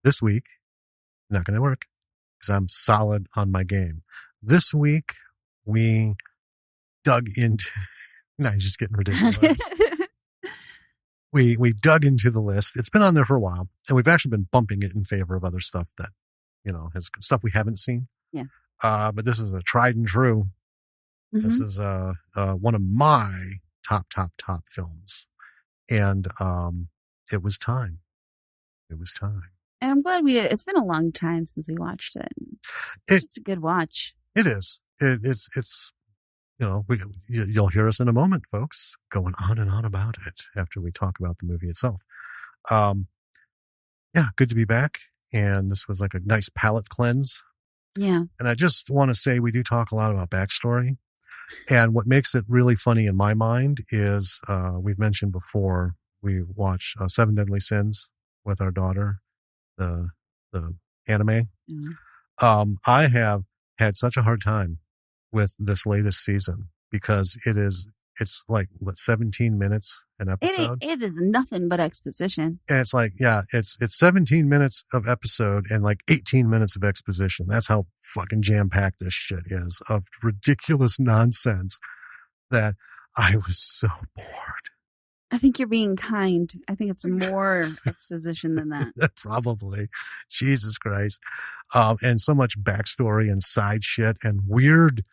This week, not going to work because I'm solid on my game. This week, we dug into... Now you're just getting ridiculous. We dug into the list. It's been on there for a while, and we've actually been bumping it in favor of other stuff that, has stuff we haven't seen. Yeah. But this is a tried and true. Mm-hmm. This is one of my top films. And it was time. It was time. And I'm glad we did it. It's been a long time since we watched it. It's just a good watch. It is. It's you'll hear us in a moment, folks, going on and on about it after we talk about the movie itself. Yeah, good to be back. And this was like a nice palate cleanse. Yeah. And I just want to say we do talk a lot about backstory. And what makes it really funny in my mind is we've mentioned before, we watched 7 Deadly Sins with our daughter, the anime. Mm-hmm. I have had such a hard time with this latest season because it's like 17 minutes an episode. It is nothing but exposition. And it's like, yeah, it's 17 minutes of episode and like 18 minutes of exposition. That's how fucking jam-packed this shit is of ridiculous nonsense that I was so bored. I think you're being kind. I think it's more exposition than that. Probably. Jesus Christ. And so much backstory and side shit and weird.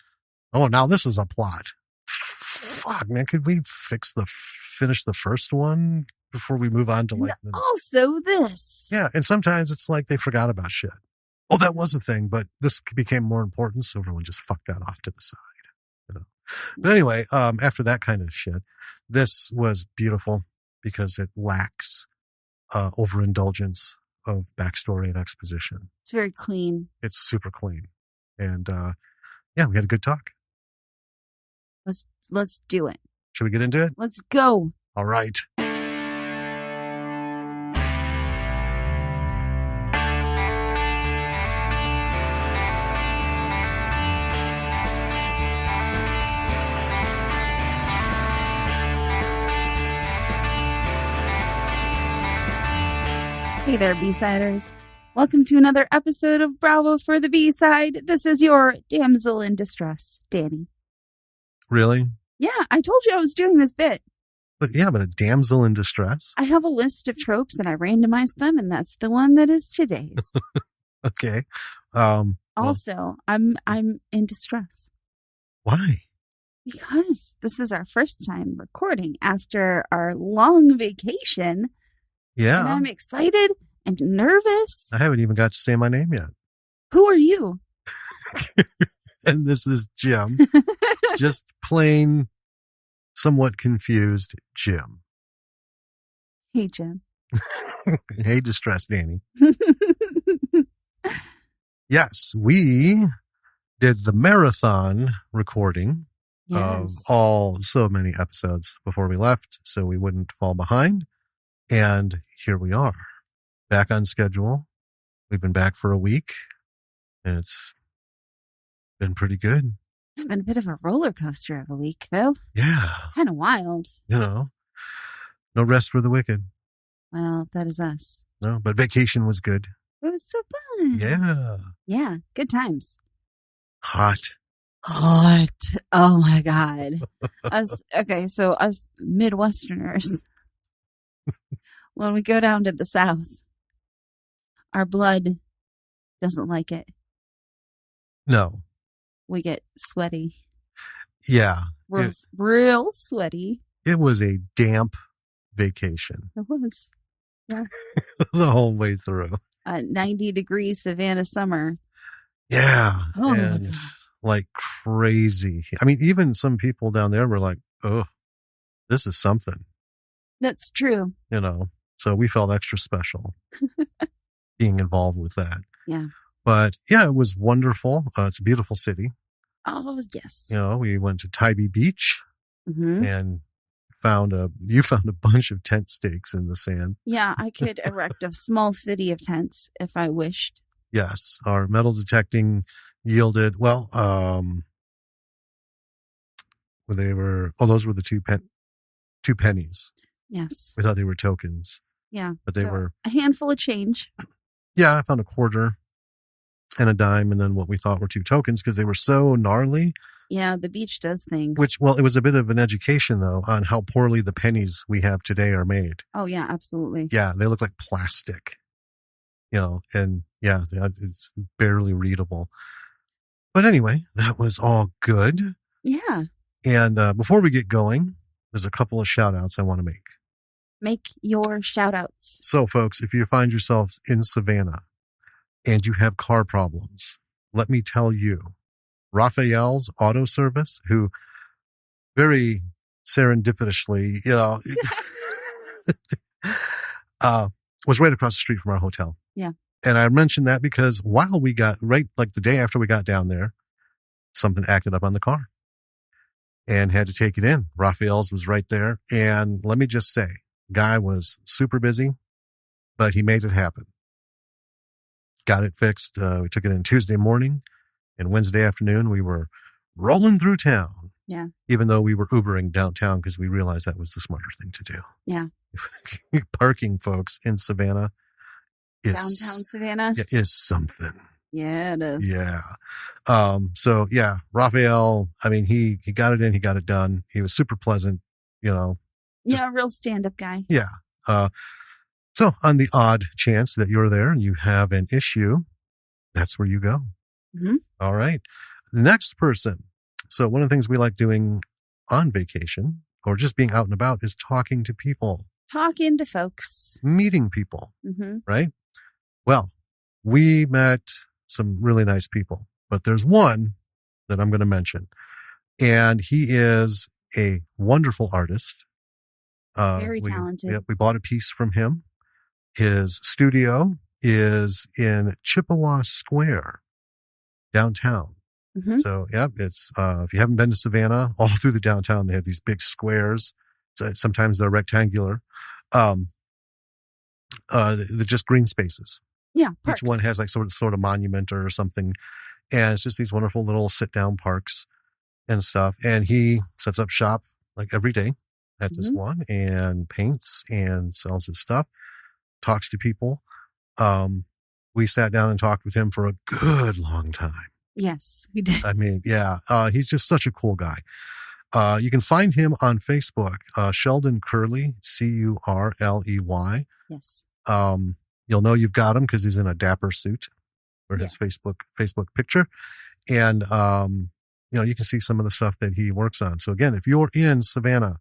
Oh, now this is a plot. Fuck, man. Could we finish the first one before we move on to like also this? Yeah. And sometimes it's like they forgot about shit. Oh, that was a thing, but this became more important. So everyone just fucked that off to the side. But anyway, after that kind of shit, this was beautiful because it lacks overindulgence of backstory and exposition. It's very clean. It's super clean. And yeah, we had a good talk. Let's do it. Should we get into it? Let's go. All right. Hey there, B-Siders. Welcome to another episode of Bravo for the B-Side. This is your damsel in distress, Danny. Really? Yeah, I told you I was doing this bit. But a damsel in distress? I have a list of tropes and I randomized them, and that's the one that is today's. Okay. Also, I'm in distress. Why? Because this is our first time recording after our long vacation. Yeah. And I'm excited and nervous. I haven't even got to say my name yet. Who are you? And this is Jim. Just plain, somewhat confused Jim. Hey, Jim. Hey, distressed Danny. Yes, we did the marathon recording of so many episodes before we left, so we wouldn't fall behind. And here we are, back on schedule. We've been back for a week, and it's been pretty good. It's been a bit of a roller coaster of a week, though. Yeah. Kind of wild. No rest for the wicked. Well, that is us. No, but vacation was good. It was so fun. Yeah. Yeah, good times. Hot. Oh, my God. Us Midwesterners, when we go down to the South, our blood doesn't like it. No. We get sweaty. Yeah. Real sweaty. It was a damp vacation. It was. Yeah. The whole way through. 90-degree Savannah summer. Yeah. Oh, and like crazy. I mean, even some people down there were like, oh, this is something. That's true. So we felt extra special being involved with that. Yeah. But yeah, it was wonderful. It's a beautiful city. Oh, yes. We went to Tybee Beach mm-hmm. and you found a bunch of tent stakes in the sand. Yeah, I could erect a small city of tents if I wished. Yes. Our metal detecting yielded, those were the two pennies. Yes. We thought they were tokens. Yeah. But they were a handful of change. Yeah, I found a quarter and a dime, and then what we thought were 2 tokens because they were so gnarly. Yeah, the beach does things. Well, it was a bit of an education, though, on how poorly the pennies we have today are made. Oh, yeah, absolutely. Yeah, they look like plastic, and yeah, it's barely readable. But anyway, that was all good. Yeah. And before we get going, there's a couple of shout outs I want to make. Make your shout outs. So, folks, if you find yourselves in Savannah and you have car problems, let me tell you, Raphael's Auto Service, who very serendipitously, was right across the street from our hotel. Yeah. And I mentioned that because while we got the day after we got down there, something acted up on the car and had to take it in. Raphael's was right there. And let me just say, guy was super busy, but he made it happen. Got it fixed. We took it in Tuesday morning, and Wednesday afternoon we were rolling through town. Yeah. Even though we were Ubering downtown because we realized that was the smarter thing to do. Yeah. Parking, folks, in Savannah downtown Savannah is something. Yeah, it is. Yeah. So yeah, Raphael, I mean, he got it in, he got it done. He was super pleasant, Yeah, real stand-up guy. Yeah. So on the odd chance that you're there and you have an issue, that's where you go. Mm-hmm. All right. The next person. So one of the things we like doing on vacation or just being out and about is talking to people. Talking to folks. Meeting people. Mm-hmm. Right? Well, we met some really nice people, but there's one that I'm going to mention. And he is a wonderful artist. Very talented. We bought a piece from him. His studio is in Chippewa Square, downtown. Mm-hmm. So, yeah, it's if you haven't been to Savannah, all through the downtown, they have these big squares. So sometimes they're rectangular. They're just green spaces. Yeah, parks. Each one has like sort of monument or something. And it's just these wonderful little sit-down parks and stuff. And he sets up shop like every day at this one and paints and sells his stuff, talks to people. We sat down and talked with him for a good long time. Yes, we did. I mean, yeah, he's just such a cool guy. You can find him on Facebook, Sheldon Curley, Curley. Yes. You'll know you've got him because he's in a dapper suit for his Facebook picture. And, you can see some of the stuff that he works on. So again, if you're in Savannah,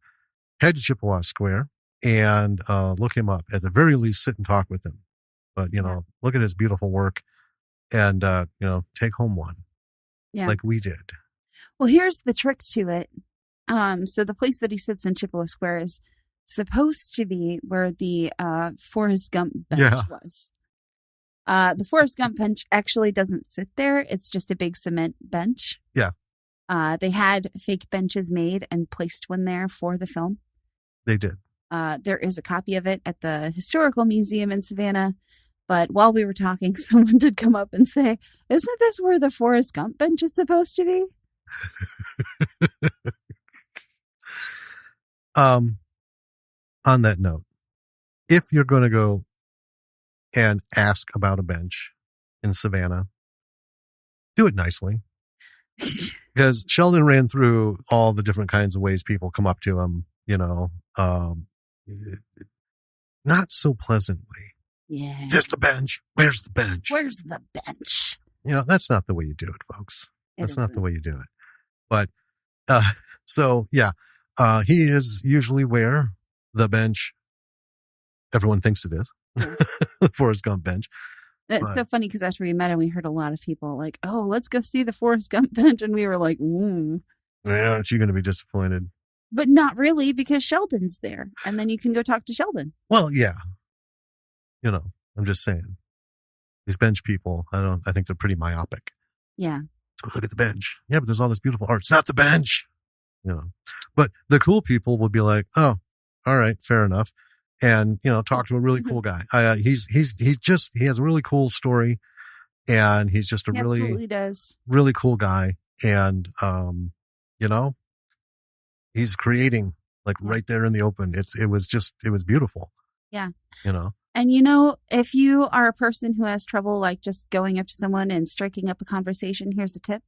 head to Chippewa Square and look him up. At the very least, sit and talk with him. But, look at his beautiful work and, take home one like we did. Well, here's the trick to it. So the place that he sits in Chippewa Square is supposed to be where the Forrest Gump bench was. The Forrest Gump bench actually doesn't sit there. It's just a big cement bench. Yeah. They had fake benches made and placed one there for the film. They did. There is a copy of it at the Historical Museum in Savannah. But while we were talking, someone did come up and say, "Isn't this where the Forrest Gump bench is supposed to be?" On that note, if you're going to go and ask about a bench in Savannah, do it nicely. Because Sheldon ran through all the different kinds of ways people come up to him, not so pleasantly. Yeah. Just a bench. Where's the bench? Where's the bench? That's not the way you do it, folks. That's not the way you do it. But, he is usually where the bench everyone thinks it is. Yes. The Forrest Gump bench. And it's so funny because after we met him, we heard a lot of people like, "Oh, let's go see the Forrest Gump bench." And we were like, Yeah, aren't you going to be disappointed? But not really, because Sheldon's there. And then you can go talk to Sheldon. Well, yeah. I'm just saying. These bench people, I think they're pretty myopic. Yeah. So look at the bench. Yeah, but there's all this beautiful art. It's not the bench. But the cool people will be like, "Oh, all right, fair enough." And, talk to a really cool guy. He has a really cool story, and he's just a really cool guy. And, he's creating right there in the open. It was beautiful. Yeah. And if you are a person who has trouble like just going up to someone and striking up a conversation, here's the tip.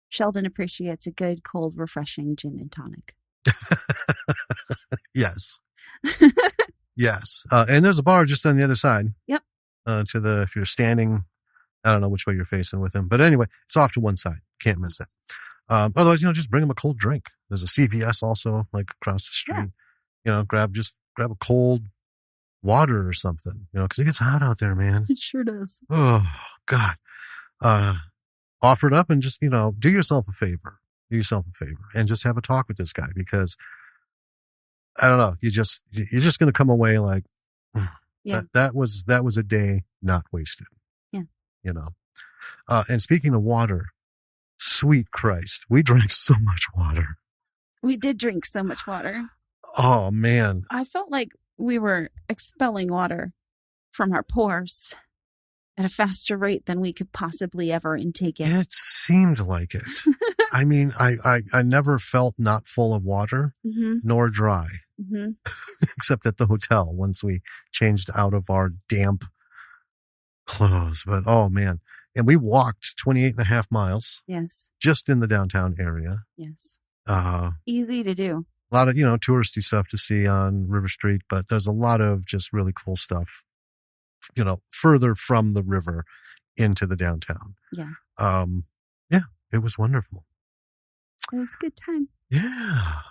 Sheldon appreciates a good, cold, refreshing gin and tonic. Yes. Yes. And there's a bar just on the other side. Yep. If you're standing, I don't know which way you're facing with him. But anyway, it's off to one side. Can't miss it. Otherwise, just bring him a cold drink. There's a CVS also like across the street. Yeah. Grab a cold water or something, because it gets hot out there, man. It sure does. Oh, God. Offer it up and just, do yourself a favor. Do yourself a favor and just have a talk with this guy because I don't know. You're just going to come away like, that was a day not wasted. Yeah. And speaking of water, sweet Christ, we drank so much water. We did drink so much water. Oh, man. I felt like we were expelling water from our pores at a faster rate than we could possibly ever intake it. It seemed like it. I mean, I never felt not full of water, nor dry, except at the hotel once we changed out of our damp clothes. But, oh, man. And we walked 28 and a half miles. Yes. Just in the downtown area. Yes. Easy to do. A lot of, touristy stuff to see on River Street, but there's a lot of just really cool stuff, further from the river into the downtown. Yeah. Yeah, it was wonderful. It was a good time. Yeah.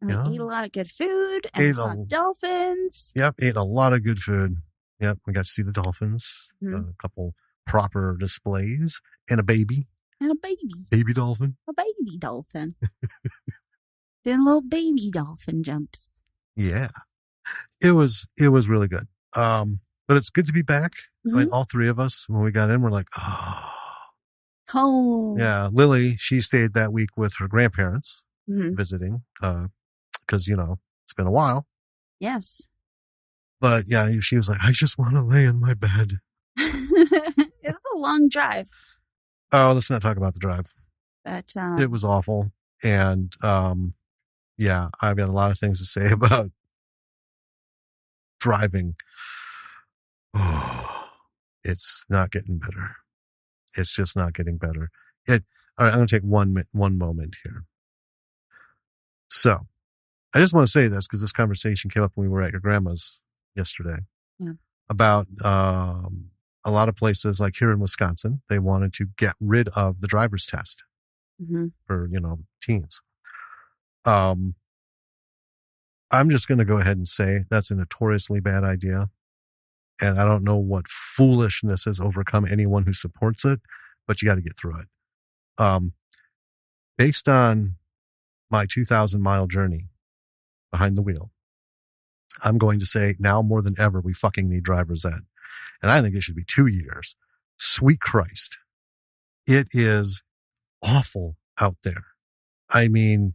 And we ate a lot of good food and saw dolphins. Yep, ate a lot of good food. Yep, we got to see the dolphins, a couple proper displays, and a baby. And a baby. Baby dolphin. A baby dolphin. Doing little baby dolphin jumps. Yeah. It was really good. But it's good to be back. I mean, all three of us, when we got in, we're like, home. Yeah. Lily, she stayed that week with her grandparents visiting, because, it's been a while. Yes. But yeah, she was like, I just want to lay in my bed. It's a long drive. Oh, let's not talk about the drive. But it was awful. And, yeah, I've got a lot of things to say about driving. Oh, it's not getting better. It's just not getting better. All right, I'm going to take one moment here. So I just want to say this because this conversation came up when we were at your grandma's yesterday about a lot of places like here in Wisconsin, they wanted to get rid of the driver's test for, teens. I'm just going to go ahead and say that's a notoriously bad idea. And I don't know what foolishness has overcome anyone who supports it, but you got to get through it. Based on my 2,000-mile journey behind the wheel, I'm going to say now more than ever, we fucking need driver's ed. And I think it should be 2 years. Sweet Christ. It is awful out there. I mean,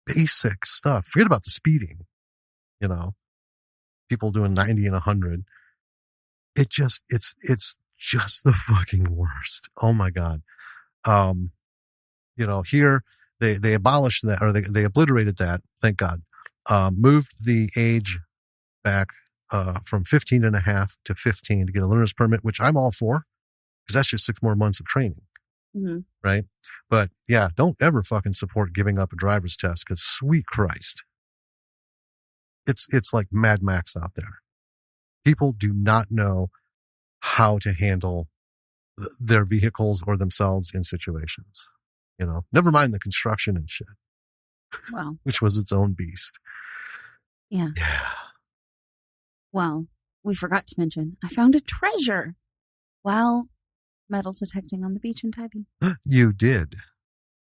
basic stuff. Forget about the speeding, people doing 90 and 100. It's just the fucking worst. Oh my God. Here they abolished that, or they obliterated that. Thank God. Moved the age back, from 15 and a half to 15 to get a learner's permit, which I'm all for because that's just 6 more months of training. Right. But yeah, don't ever fucking support giving up a driver's test because sweet Christ, it's like Mad Max out there. People do not know how to handle their vehicles or themselves in situations, never mind the construction and shit. Wow. Which was its own beast. Yeah. Yeah. Well, we forgot to mention, I found a treasure while metal detecting on the beach in Tybee. You did.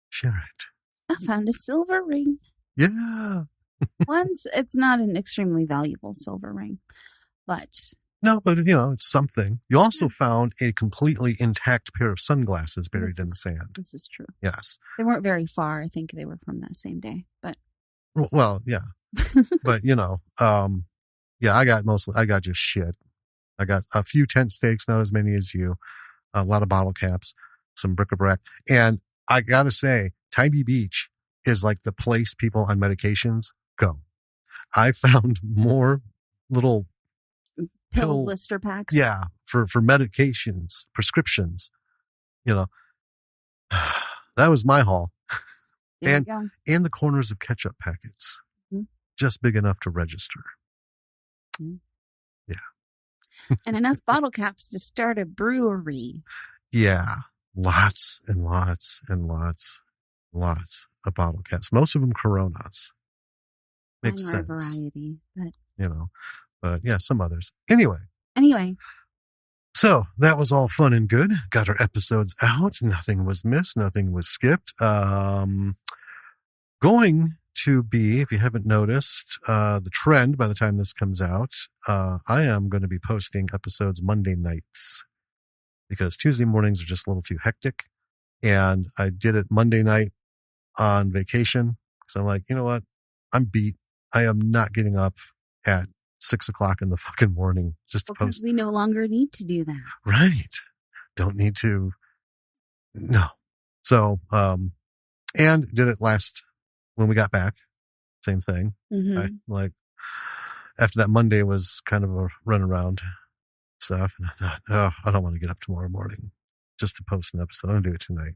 Share it. I found a silver ring. Yeah. It's not an extremely valuable silver ring, but... No, but, it's something. You also found a completely intact pair of sunglasses buried in the sand. This is true. Yes. They weren't very far. I think they were from that same day, but... Well, yeah. But, yeah, I got just shit. I got a few tent stakes, not as many as you, a lot of bottle caps, some bric-a-brac. And I got to say, Tybee Beach is like the place people on medications go. I found more little pill blister packs. Yeah, for medications, prescriptions. You know, that was my haul. There you go. And the corners of ketchup packets, just big enough to register. Yeah. And enough bottle caps to start a brewery. Yeah. Lots and lots and lots of bottle caps. Most of them Coronas. Makes sense. Variety, but but yeah, some others. Anyway. So that was all fun and good. Got our episodes out. Nothing was missed. Nothing was skipped. Going to be, if you haven't noticed, the trend by the time this comes out, I am going to be posting episodes Monday nights because Tuesday mornings are just a little too hectic. And I did it Monday night on vacation because I'm like, you know what? I'm beat. I am not getting up at 6 o'clock in the fucking morning just to post. We no longer need to do that. Right. Don't need to. No. So, and did it when we got back. Same thing. After that Monday was kind of a runaround stuff. And I thought, I don't want to get up tomorrow morning just to post an episode. I'm going to do it tonight.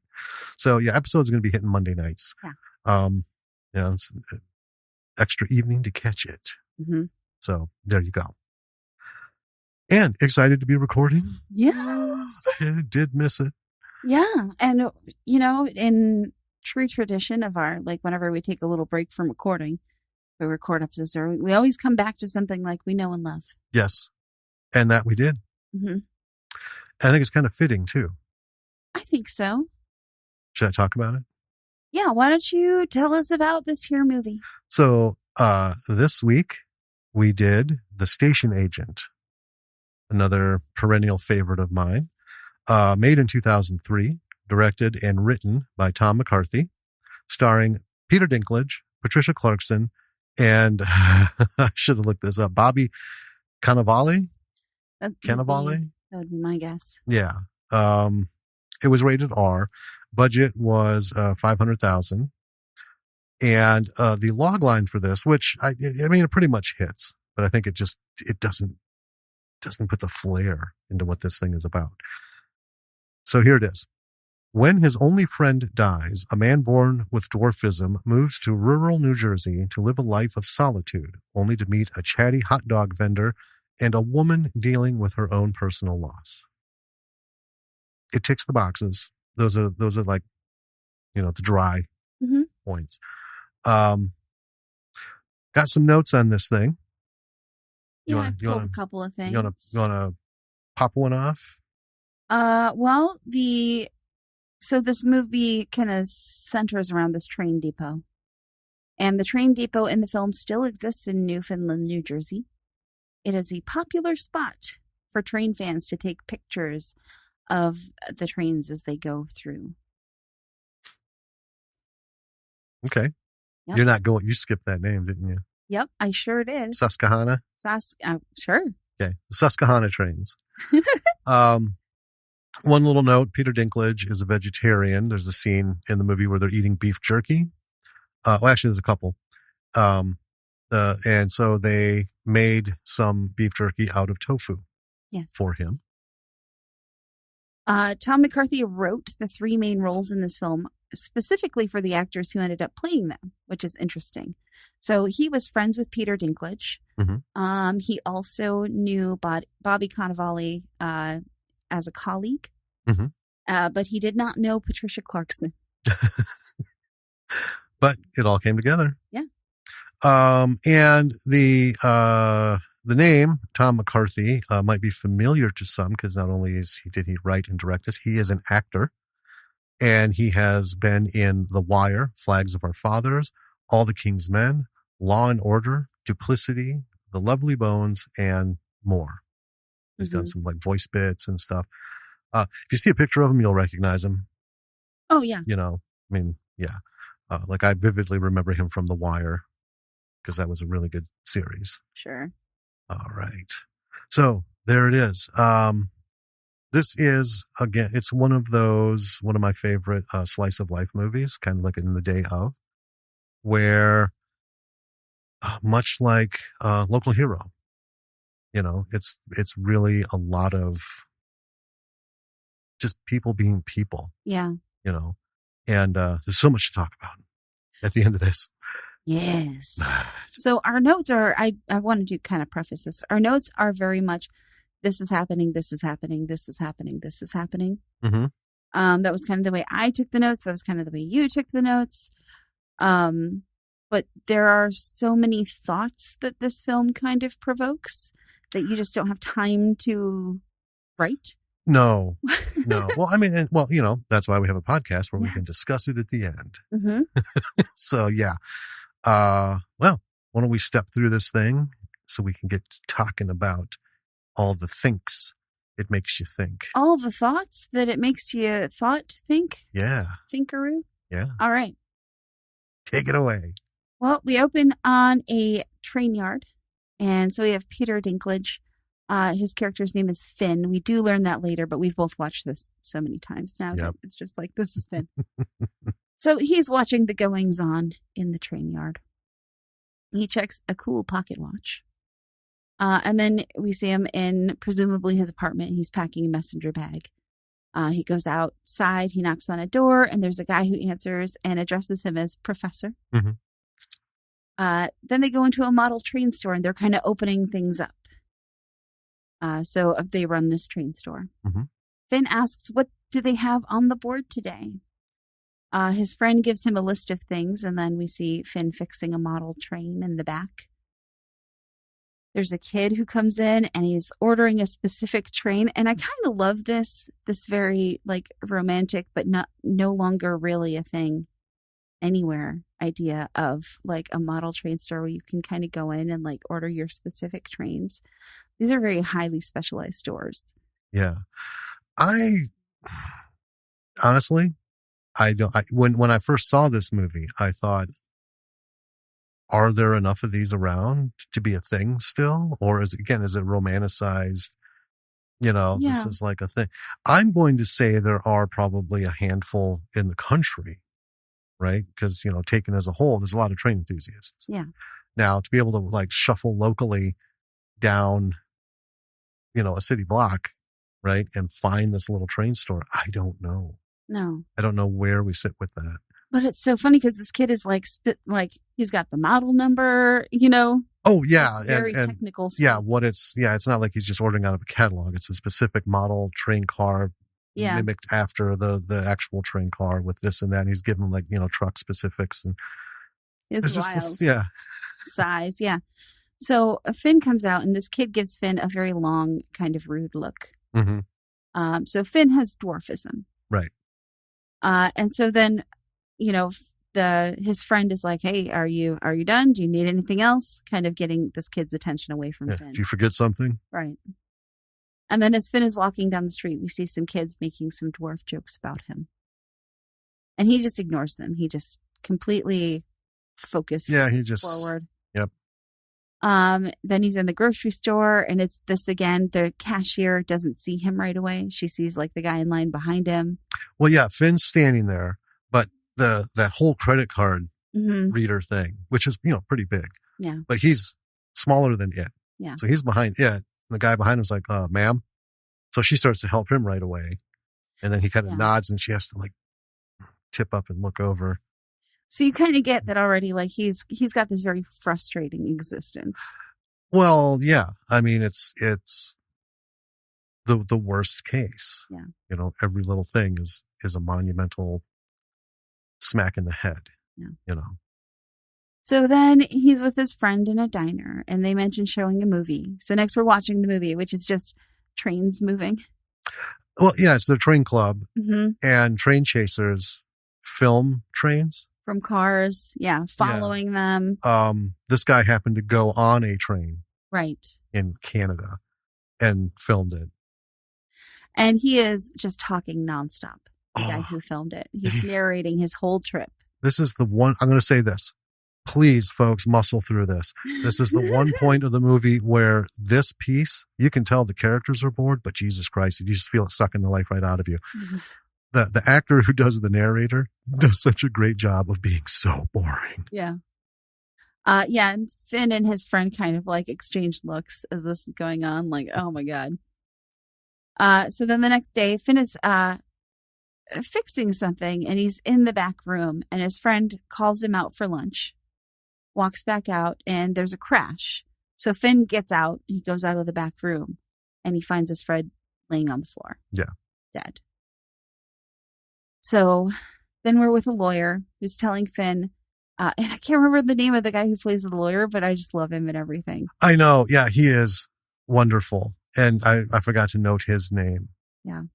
So yeah, episodes are going to be hitting Monday nights. Yeah. It's an extra evening to catch it. So there you go. And excited to be recording. Yes. I did miss it. Yeah. And, in true tradition of our, whenever we take a little break from recording, we record episodes, we always come back to something like we know and love. Yes. And that we did. I think it's kind of fitting too. I think so. Should I talk about it? Yeah. Why don't you tell us about this here movie? So, this week we did The Station Agent, another perennial favorite of mine, made in 2003, directed and written by Tom McCarthy, starring Peter Dinklage, Patricia Clarkson, and I should have looked this up, Bobby Cannavale. Cannavale? That would be my guess. Yeah. It was rated R. Budget was $500,000. And the log line for this, which it pretty much hits, but I think it doesn't put the flair into what this thing is about. So here it is. When his only friend dies, a man born with dwarfism moves to rural New Jersey to live a life of solitude, only to meet a chatty hot dog vendor and a woman dealing with her own personal loss. It ticks the boxes. Those are like, the dry points. Got some notes on this thing. I pulled a couple of things. You want to pop one off? So this movie kind of centers around this train depot. And the train depot in the film still exists in Newfoundland, New Jersey. It is a popular spot for train fans to take pictures of the trains as they go through. Okay. Yep. You're not going, you skipped that name, didn't you? Yep, I sure did. Susquehanna? Sure. Okay. The Susquehanna trains. One little note, Peter Dinklage is a vegetarian. There's a scene in the movie where they're eating beef jerky. Actually, there's a couple. And so they made some beef jerky out of tofu for him. Tom McCarthy wrote the three main roles in this film specifically for the actors who ended up playing them, which is interesting. So he was friends with Peter Dinklage. He also knew Bobby Cannavale as a colleague, but he did not know Patricia Clarkson. But it all came together. Yeah. And the name Tom McCarthy might be familiar to some because not only did he write and direct this, he is an actor, and he has been in The Wire, Flags of Our Fathers, All the King's Men, Law and Order, Duplicity, The Lovely Bones, and more. He's done some voice bits and stuff. If you see a picture of him, you'll recognize him. Oh yeah. Yeah. I vividly remember him from The Wire because that was a really good series. Sure. All right. So there it is. This is, again, it's one of my favorite slice of life movies, kind of like In the Day of, where much like Local Hero, It's really a lot of just people being people. Yeah. And there's so much to talk about at the end of this. Yes. So our notes are, I wanted to kind of preface this. Our notes are very much, this is happening, this is happening, this is happening, this is happening. Mm-hmm. That was kind of the way I took the notes. That was kind of the way you took the notes. But there are so many thoughts that this film kind of provokes that you just don't have time to write. No. Well, I mean, that's why we have a podcast where we can discuss it at the end. Mm-hmm. So, yeah. Well, why don't we step through this thing so we can get to talking about all the thinks it makes you think. All the thoughts that it makes you think? Yeah. Thinkaroo? Yeah. All right. Take it away. Well, we open on a train yard. And so we have Peter Dinklage. His character's name is Finn. We do learn that later, but we've both watched this so many times now. Yep. It's just like, this is Finn. So he's watching the goings on in the train yard. He checks a cool pocket watch. And then we see him in presumably his apartment. He's packing a messenger bag. He goes outside. He knocks on a door, and there's a guy who answers and addresses him as Professor. Mm-hmm. Then they go into a model train store, and they're kind of opening things up. So they run this train store. Mm-hmm. Finn asks, what do they have on the board today? His friend gives him a list of things, and then we see Finn fixing a model train in the back. There's a kid who comes in, and he's ordering a specific train. And I kind of love this very like romantic, but no longer really a thing anywhere idea of like a model train store where you can kind of go in and like order your specific trains. These are very highly specialized stores. Yeah. Honestly, when I first saw this movie, I thought, are there enough of these around to be a thing still? Or is it romanticized? This is like a thing. I'm going to say there are probably a handful in the country, right? Because, taken as a whole, there's a lot of train enthusiasts. Yeah. Now, to be able to like shuffle locally down, a city block, right, and find this little train store, I don't know. No. I don't know where we sit with that. But it's so funny because this kid is like he's got the model number, Oh yeah, it's very technical stuff. Yeah, it's not like he's just ordering out of a catalog. It's a specific model train car mimicked after the actual train car with this and that. And he's giving like truck specifics and it's wild. Yeah, size. Yeah. So Finn comes out, and this kid gives Finn a very long, kind of rude look. Mm-hmm. So Finn has dwarfism, right? And so then, his friend is like, "Hey, are you done? Do you need anything else?" Kind of getting this kid's attention away from Finn. Do you forget something? Right. And then as Finn is walking down the street, we see some kids making some dwarf jokes about him, and he just ignores them. He just completely focused. Yeah, he just forward. Yep. Then he's in the grocery store, and it's this again. The cashier doesn't see him right away. She sees like the guy in line behind him. Well, yeah, Finn's standing there, but that whole credit card reader thing, which is pretty big. Yeah. But he's smaller than it. Yeah. So he's behind it. The guy behind him's like, "Ma'am." So she starts to help him right away, and then he kind of nods, and she has to like tip up and look over. So you kind of get that already. Like he's got this very frustrating existence. Well, yeah. I mean, it's the worst case. Yeah. Every little thing is a monumental smack in the head. Yeah. So then he's with his friend in a diner, and they mention showing a movie. So next we're watching the movie, which is just trains moving. Well, yeah, it's their train club, and train chasers film trains. From cars, following them. This guy happened to go on a train, right, in Canada, and filmed it. And he is just talking nonstop. The guy who filmed it, he's narrating his whole trip. This is the one. I'm going to say this. Please, folks, muscle through this. This is the one point of the movie where this piece, you can tell the characters are bored, but Jesus Christ, you just feel it sucking the life right out of you. The actor who does the narrator does such a great job of being so boring. Yeah. Yeah, and Finn and his friend kind of like exchange looks as this is going on, like, oh my God. So then the next day, Finn is fixing something and he's in the back room and his friend calls him out for lunch, walks back out, and there's a crash. So Finn gets out, he goes out of the back room and he finds his friend laying on the floor. Yeah. Dead. So then we're with a lawyer who's telling Finn, and I can't remember the name of the guy who plays the lawyer, but I just love him and everything. I know. Yeah, he is wonderful. And I forgot to note his name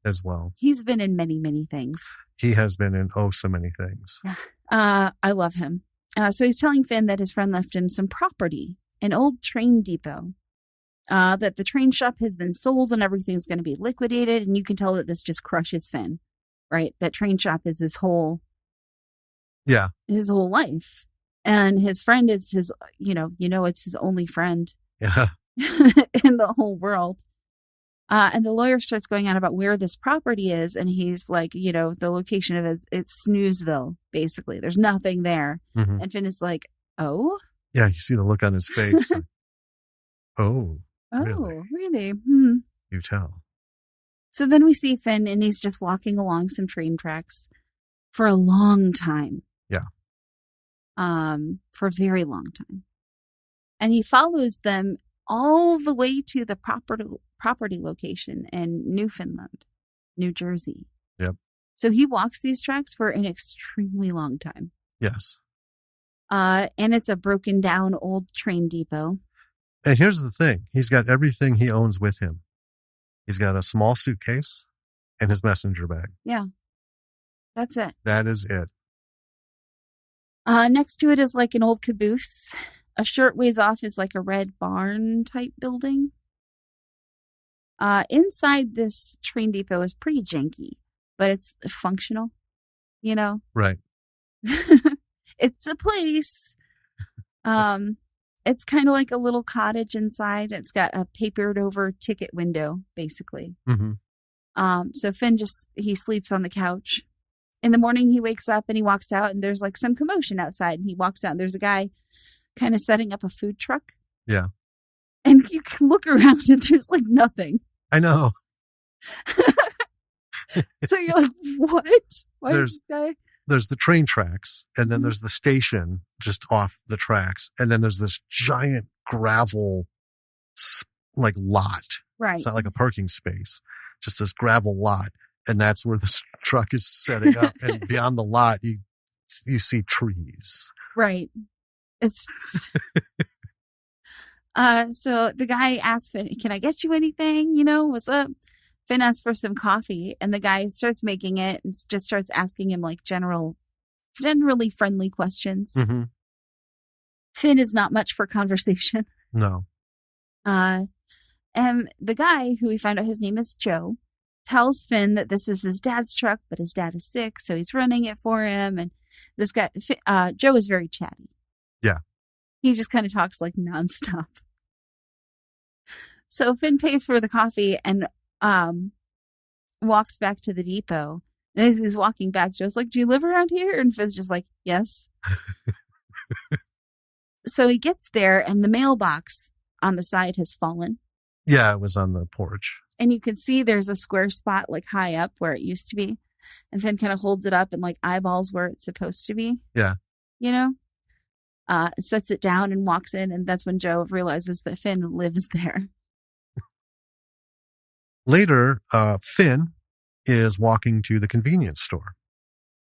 as well. He's been in many, many things. He has been in so many things. I love him. So he's telling Finn that his friend left him some property, an old train depot, that the train shop has been sold and everything's going to be liquidated. And you can tell that this just crushes Finn, right? That train shop is his whole life. And his friend is his, it's his only friend in the whole world. And the lawyer starts going on about where this property is. And he's like, the location of it's Snoozeville, basically. There's nothing there. Mm-hmm. And Finn is like, oh? Yeah, you see the look on his face. Like, oh, really? You tell. So then we see Finn and he's just walking along some train tracks for a long time. Yeah. For a very long time. And he follows them all the way to the property location in Newfoundland, New Jersey. Yep. So he walks these tracks for an extremely long time. Yes. And it's a broken down old train depot. And here's the thing. He's got everything he owns with him. He's got a small suitcase and his messenger bag. Yeah. That's it. That is it. Next to it is like an old caboose. A short ways off is like a red barn type building. Inside this train depot is pretty janky, but it's functional, Right. It's a place. It's kind of like a little cottage inside. It's got a papered over ticket window, basically. Mm-hmm. So Finn he sleeps on the couch. In the morning, he wakes up and he walks out and there's like some commotion outside. And he walks out and there's a guy kind of setting up a food truck. Yeah. And you can look around and there's like nothing. I know. So you're like, what? Why is this guy? There's the train tracks and then there's the station just off the tracks. And then there's this giant gravel like lot. Right. It's not like a parking space, just this gravel lot. And that's where the truck is setting up. And beyond the lot, you see trees. Right. It's so the guy asks Finn, can I get you anything? What's up? Finn asks for some coffee and the guy starts making it and just starts asking him like generally friendly questions. Mm-hmm. Finn is not much for conversation. No. And the guy, who we find out his name is Joe, tells Finn that this is his dad's truck, but his dad is sick, so he's running it for him. And this guy, Joe, is very chatty. Yeah. He just kind of talks like nonstop. So Finn pays for the coffee and walks back to the depot. And as he's walking back, Joe's like, do you live around here? And Finn's just like, yes. So he gets there and the mailbox on the side has fallen. Yeah, it was on the porch. And you can see there's a square spot like high up where it used to be. And Finn kind of holds it up and like eyeballs where it's supposed to be. Yeah. Sets it down and walks in. And that's when Joe realizes that Finn lives there. Later, Finn is walking to the convenience store.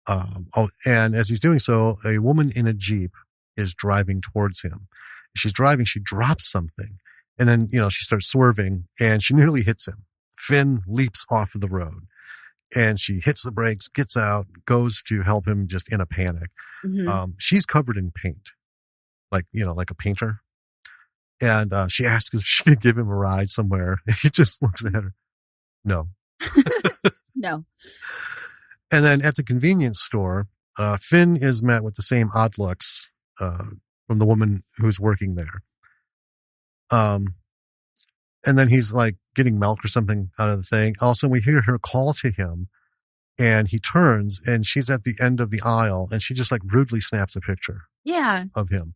And as he's doing so, a woman in a Jeep is driving towards him. She's driving, she drops something. And then, she starts swerving and she nearly hits him. Finn leaps off of the road and she hits the brakes, gets out, goes to help him just in a panic. Mm-hmm. She's covered in paint, like a painter. And she asks if she could give him a ride somewhere. He just looks at her. No. No. And then at the convenience store, Finn is met with the same odd looks from the woman who's working there. And then he's like getting milk or something out of the thing. Also, we hear her call to him and he turns and she's at the end of the aisle and she just like rudely snaps a picture. Yeah. Of him.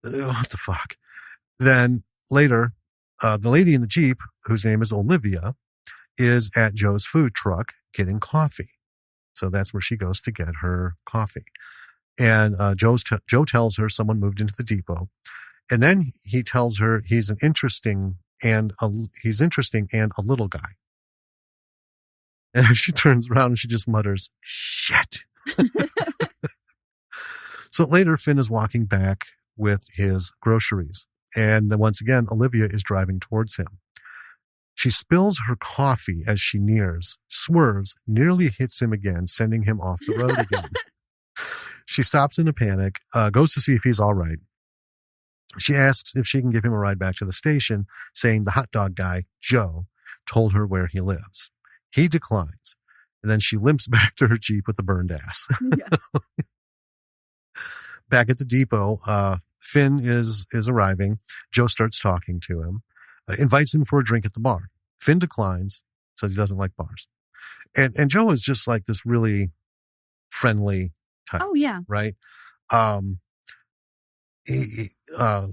What the fuck? Then later, the lady in the Jeep, whose name is Olivia, is at Joe's food truck getting coffee. So that's where she goes to get her coffee. And Joe tells her someone moved into the depot. And then he tells her he's interesting and a little guy. And she turns around and she just mutters, "Shit." So later, Finn is walking back with his groceries. And then once again, Olivia is driving towards him. She spills her coffee as she nears, swerves, nearly hits him again, sending him off the road again. She stops in a panic, goes to see if he's all right. She asks if she can give him a ride back to the station, saying the hot dog guy, Joe, told her where he lives. He declines. And then she limps back to her Jeep with the burned ass. Yes. Back at the depot, Finn is arriving. Joe starts talking to him, invites him for a drink at the bar. Finn declines, says he doesn't like bars. And Joe is just like this really friendly type. Oh, yeah. Right?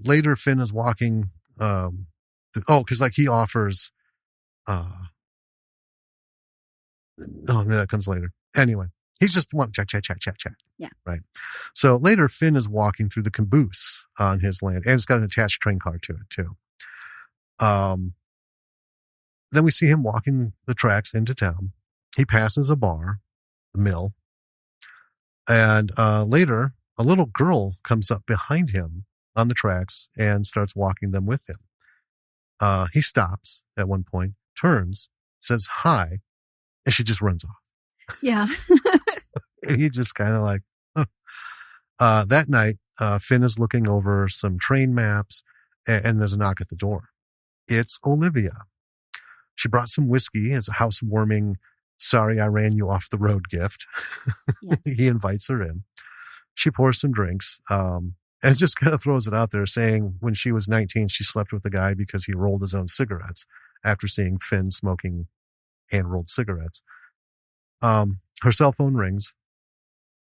Later, Finn is walking. Because like he offers. That comes later. Anyway, he's just want chat. Yeah. Right. So later, Finn is walking through the caboose on his land, and it's got an attached train car to it too. Then we see him walking the tracks into town. He passes a bar, the mill, and later a little girl comes up behind him on the tracks and starts walking them with him. He stops at one point, turns, says hi, and she just runs off. Yeah. And he just kind of like, huh. That night, Finn is looking over some train maps, and there's a knock at the door. It's Olivia. She brought some whiskey as a housewarming, sorry I ran you off the road gift. Yes. He invites her in. She pours some drinks, and just kind of throws it out there, saying when she was 19, she slept with a guy because he rolled his own cigarettes after seeing Finn smoking hand-rolled cigarettes. Her cell phone rings.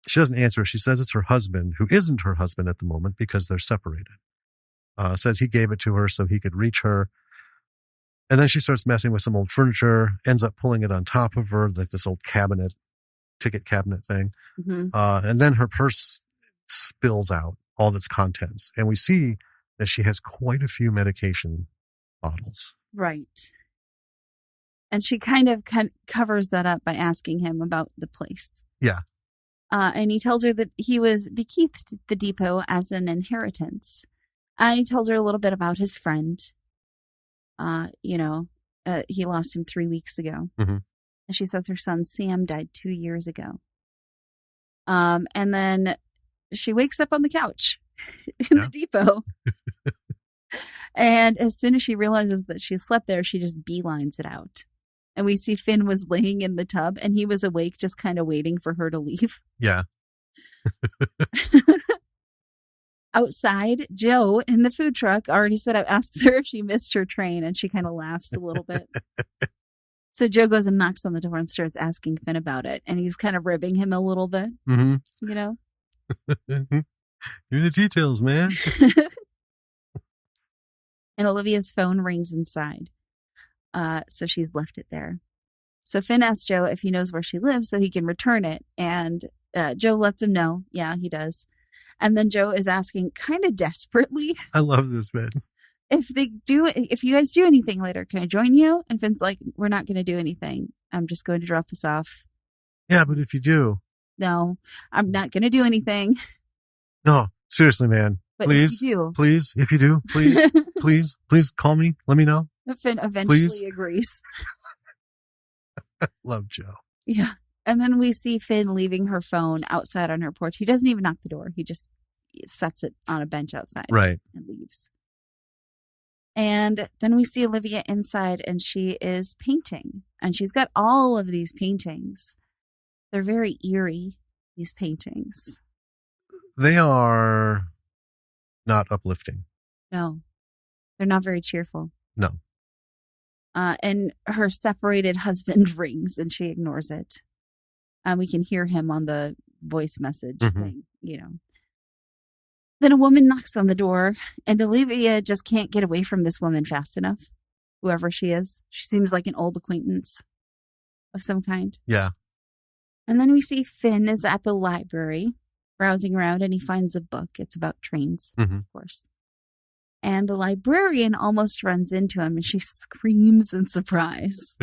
She doesn't answer. She says it's her husband, who isn't her husband at the moment because they're separated. Says he gave it to her so he could reach her. And then she starts messing with some old furniture, ends up pulling it on top of her, like this old ticket cabinet thing. Mm-hmm. And then her purse spills out all its contents. And we see that she has quite a few medication bottles. Right. And she kind of covers that up by asking him about the place. Yeah. And he tells her that he was bequeathed the depot as an inheritance. And he tells her a little bit about his friend. He lost him 3 weeks ago. Mm-hmm. And she says her son Sam died 2 years ago. And then she wakes up on the couch in the depot. And as soon as she realizes that she slept there, she just beelines it out. And we see Finn was laying in the tub and he was awake, just kind of waiting for her to leave. Yeah. Outside, Joe in the food truck already said, I asked her if she missed her train, and she kind of laughs a little bit. So Joe goes and knocks on the door and starts asking Finn about it. And he's kind of ribbing him a little bit, mm-hmm. you know? You're the details, man. And Olivia's phone rings inside. So she's left it there. So Finn asks Joe if he knows where she lives so he can return it. And Joe lets him know. Yeah, he does. And then Joe is asking kind of desperately. I love this, man. If you guys do anything later, can I join you? And Finn's like, we're not going to do anything. I'm just going to drop this off. Yeah, but if you do. No, I'm not going to do anything. No, seriously, man. But please, if you do, please call me. Let me know. Finn eventually agrees. Love Joe. Yeah. And then we see Finn leaving her phone outside on her porch. He doesn't even knock the door. He just sets it on a bench outside. Right. And leaves. And then we see Olivia inside and she is painting. And she's got all of these paintings. They're very eerie, these paintings. They are not uplifting. No. They're not very cheerful. No. And her separated husband rings and she ignores it. We can hear him on the voice message thing, you know. Then a woman knocks on the door, and Olivia just can't get away from this woman fast enough. Whoever she is. She seems like an old acquaintance of some kind. Yeah. And then we see Finn is at the library, browsing around, and he finds a book. It's about trains, of course. And the librarian almost runs into him, and she screams in surprise.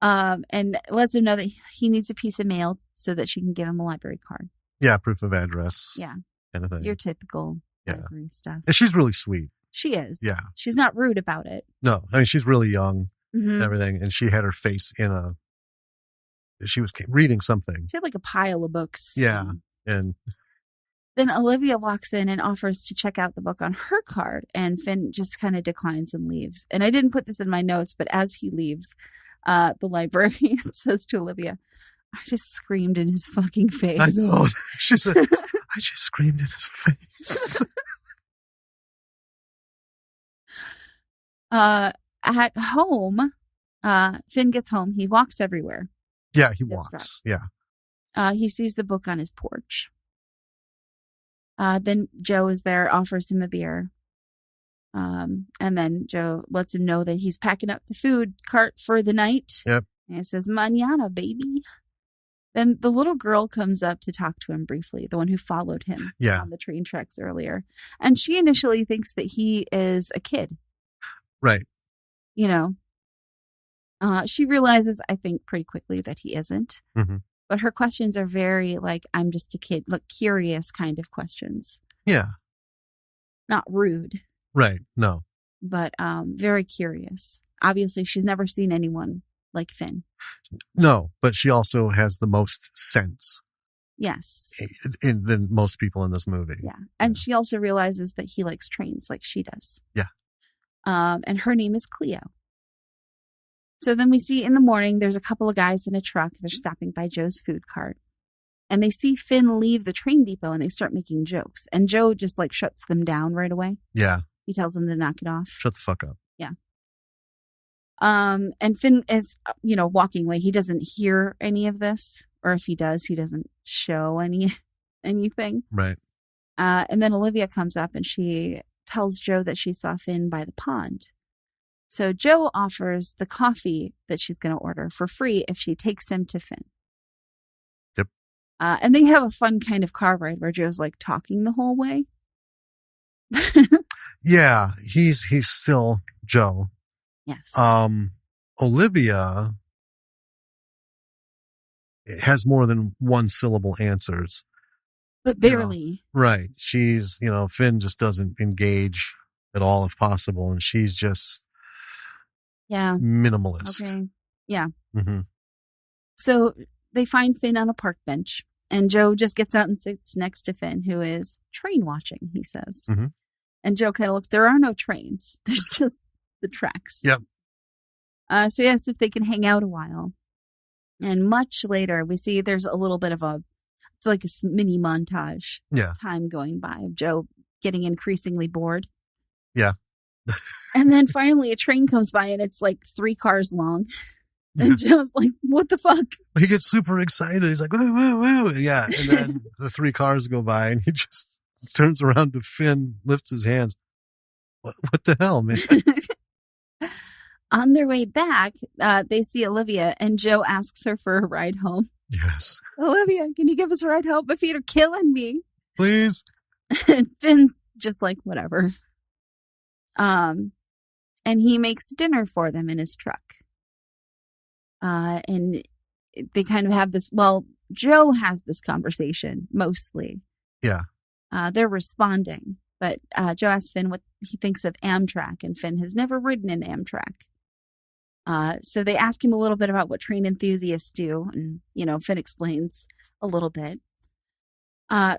And lets him know that he needs a piece of mail so that she can give him a library card. Yeah, proof of address. Yeah. Kind of thing. Your typical library stuff. And she's really sweet. She is. Yeah. She's not rude about it. No, I mean, she's really young and everything. And she had her face she was reading something. She had like a pile of books. Yeah. And then Olivia walks in and offers to check out the book on her card. And Finn just kind of declines and leaves. And I didn't put this in my notes, but as he leaves, the librarian says to Olivia, I just screamed in his fucking face. I know. She said, I just screamed in his face. At home, Finn gets home. He walks everywhere. Yeah, he walks. Yeah. He sees the book on his porch. Then Joe is there, offers him a beer. And then Joe lets him know that he's packing up the food cart for the night. Yep. And he says, "Mañana, baby." Then the little girl comes up to talk to him briefly, the one who followed him on the train tracks earlier. And she initially thinks that he is a kid. Right. You know, she realizes, I think, pretty quickly that he isn't. But her questions are very like, I'm just a kid, like curious kind of questions. Yeah. Not rude. Right. No. But very curious. Obviously, she's never seen anyone like Finn. No, but she also has the most sense. Yes. Than most people in this movie. Yeah. And she also realizes that he likes trains like she does. Yeah. And her name is Cleo. So then we see in the morning, there's a couple of guys in a truck. They're stopping by Joe's food cart. And they see Finn leave the train depot and they start making jokes. And Joe just like shuts them down right away. Yeah. He tells them to knock it off. Shut the fuck up. Yeah. And Finn is, walking away. He doesn't hear any of this. Or if he does, he doesn't show anything. Right. And then Olivia comes up and she tells Joe that she saw Finn by the pond. So Joe offers the coffee that she's going to order for free if she takes him to Finn. Yep. And they have a fun kind of car ride where Joe's like talking the whole way. Yeah, he's still Joe. Yes. Olivia has more than one syllable answers. But barely. Right. She's, Finn just doesn't engage at all if possible. And she's just minimalist. Okay. Yeah. So they find Finn on a park bench. And Joe just gets out and sits next to Finn, who is train watching, he says. And Joe kind of looks, there are no trains. There's just the tracks. Yep. So he asks if they can hang out a while. And much later, we see there's a little bit of it's like a mini montage. Time going by of Joe getting increasingly bored. Yeah. And then finally a train comes by and it's like 3 cars long. And Joe's like, what the fuck? He gets super excited. He's like, whoa, whoa, whoa. Yeah. And then the 3 cars go by and he just turns around to Finn, lifts his hands. What the hell, man? On their way back, they see Olivia and Joe asks her for a ride home. Yes. Olivia, can you give us a ride home? My feet are killing me. Please. And Finn's just like, whatever. And he makes dinner for them in his truck. And they kind of have this, Joe has this conversation mostly. Yeah. They're responding, but Joe asks Finn what he thinks of Amtrak, and Finn has never ridden an Amtrak. So they ask him a little bit about what train enthusiasts do, and, Finn explains a little bit.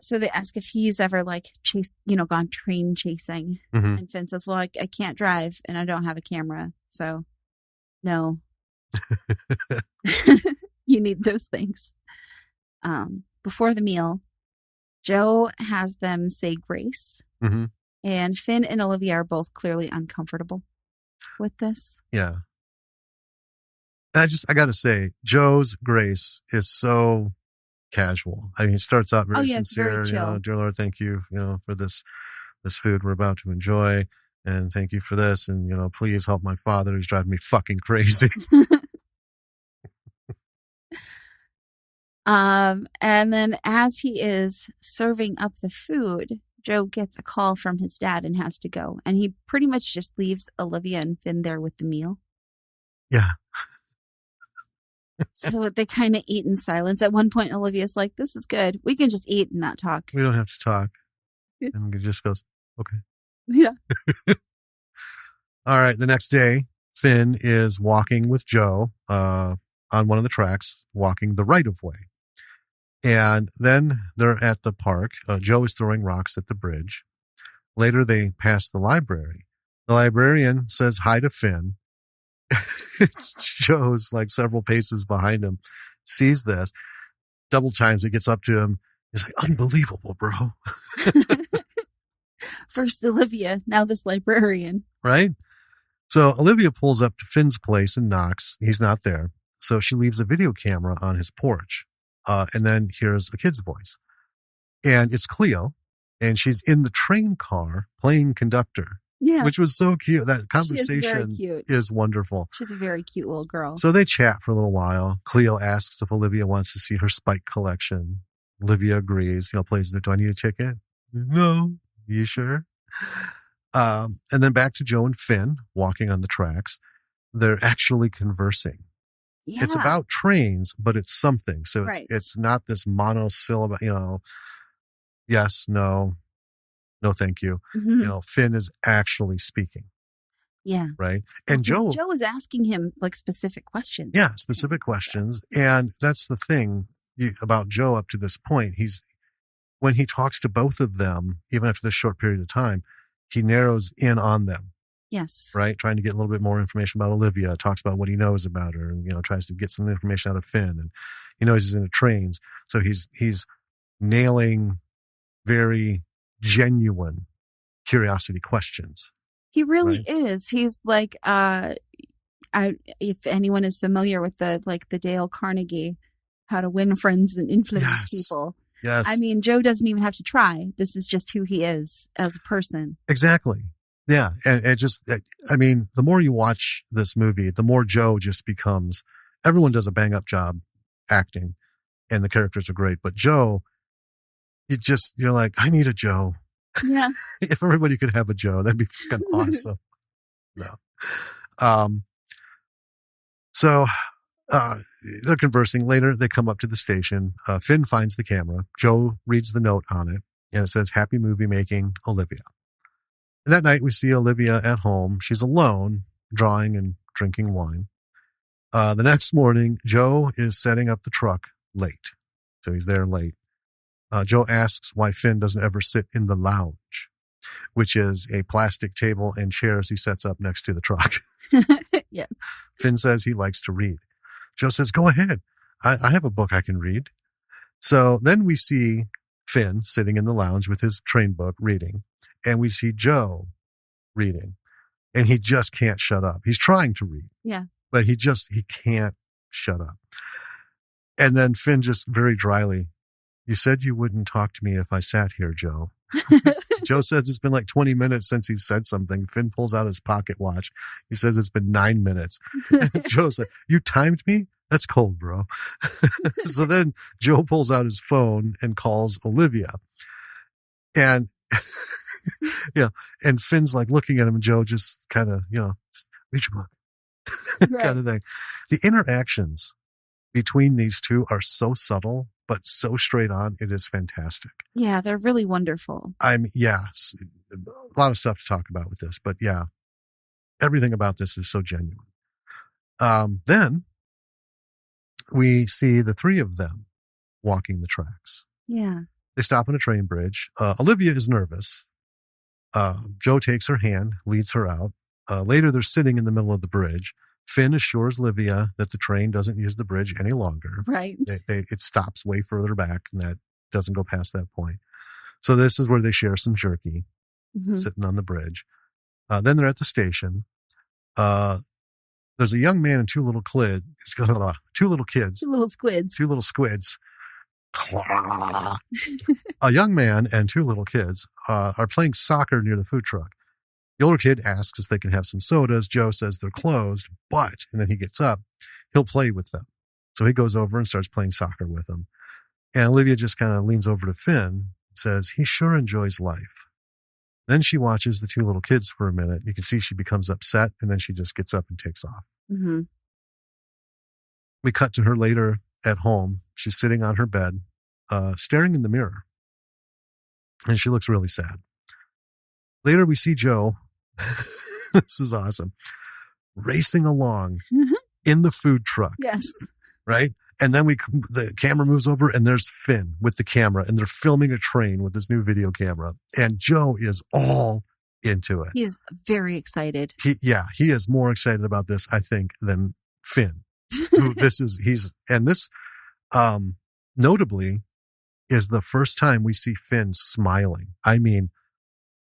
So they ask if he's ever gone train chasing. And Finn says, well, I can't drive and I don't have a camera. So no. You need those things. Before the meal, Joe has them say grace. And Finn and Olivia are both clearly uncomfortable with this. Yeah. I got to say, Joe's grace is so casual. I mean, it starts out very sincere. It's very chill. Dear Lord, thank you, for this food we're about to enjoy, and thank you for this, and please help my father who's driving me fucking crazy. And then as he is serving up the food, Joe gets a call from his dad and has to go. And he pretty much just leaves Olivia and Finn there with the meal. Yeah. So they kind of eat in silence. At one point, Olivia's like, this is good. We can just eat and not talk. We don't have to talk. And he just goes, okay. Yeah. All right. The next day, Finn is walking with Joe on one of the tracks, walking the right of way. And then they're at the park. Joe is throwing rocks at the bridge. Later, they pass the library. The librarian says hi to Finn. Joe's like several paces behind him, sees this, double times it gets up to him. He's like, unbelievable, bro. First Olivia, now this librarian. Right? So Olivia pulls up to Finn's place and knocks. He's not there. So she leaves a video camera on his porch. And then hears a kid's voice. And it's Cleo. And she's in the train car playing conductor. Yeah. Which was so cute. That conversation is wonderful. She's a very cute little girl. So they chat for a little while. Cleo asks if Olivia wants to see her Spike collection. Olivia agrees, plays the, do I need a ticket? No. You sure? And then back to Joe and Finn walking on the tracks. They're actually conversing. Yeah. It's about trains, but it's something. So it's not this monosyllable, yes, no, thank you. Mm-hmm. Finn is actually speaking. Yeah. Right. And Joe is asking him like specific questions. Yeah, specific questions. And that's the thing about Joe up to this point. When he talks to both of them, even after this short period of time, he narrows in on them. Yes. Right. Trying to get a little bit more information about Olivia, talks about what he knows about her, and, tries to get some information out of Finn. And he knows he's into trains. So he's nailing very genuine curiosity questions. He really is. He's like, if anyone is familiar with the Dale Carnegie, How to Win Friends and Influence People. Yes. I mean, Joe doesn't even have to try. This is just who he is as a person. Exactly. Yeah. And the more you watch this movie, the more Joe just becomes, everyone does a bang up job acting and the characters are great. But Joe, you're like, I need a Joe. Yeah. If everybody could have a Joe, that'd be fucking awesome. No. So they're conversing. Later, they come up to the station. Finn finds the camera. Joe reads the note on it, and it says, happy movie making, Olivia. And that night, we see Olivia at home. She's alone, drawing and drinking wine. The next morning, Joe is setting up the truck late. So he's there late. Joe asks why Finn doesn't ever sit in the lounge, which is a plastic table and chairs he sets up next to the truck. Yes. Finn says he likes to read. Joe says, go ahead. I have a book I can read. So then we see Finn sitting in the lounge with his train book reading, and we see Joe reading, and he just can't shut up. He's trying to read. Yeah. But he can't shut up. And then Finn just very dryly, you said you wouldn't talk to me if I sat here, Joe. Joe says it's been like 20 minutes since he said something. Finn pulls out his pocket watch. He says it's been 9 minutes. Joe said, you timed me? That's cold, bro. So then Joe pulls out his phone and calls Olivia. And and Finn's like looking at him, and Joe just kind of, just read your book kind of thing. The interactions between these two are so subtle, but so straight on. It is fantastic. Yeah, they're really wonderful. A lot of stuff to talk about with this, but yeah, everything about this is so genuine. Then we see the three of them walking the tracks. Yeah. They stop on a train bridge. Olivia is nervous. Joe takes her hand, leads her out. Later, they're sitting in the middle of the bridge. Finn assures Olivia that the train doesn't use the bridge any longer. Right. It stops way further back, and that doesn't go past that point. So this is where they share some jerky, sitting on the bridge. Then they're at the station. There's a young man and two little kids. Two little squids. A young man and two little kids are playing soccer near the food truck. The older kid asks if they can have some sodas. Joe says they're closed, and then he gets up. He'll play with them. So he goes over and starts playing soccer with them. And Olivia just kind of leans over to Finn and says, he sure enjoys life. Then she watches the two little kids for a minute. You can see she becomes upset, and then she just gets up and takes off. Mm-hmm. We cut to her later at home. She's sitting on her bed, staring in the mirror. And she looks really sad. Later, we see Joe. This is awesome. Racing along in the food truck. Yes. Right? And then the camera moves over, and there's Finn with the camera, and they're filming a train with this new video camera. And Joe is all into it. He's very excited. He is more excited about this, I think, than Finn. This notably is the first time we see Finn smiling. I mean,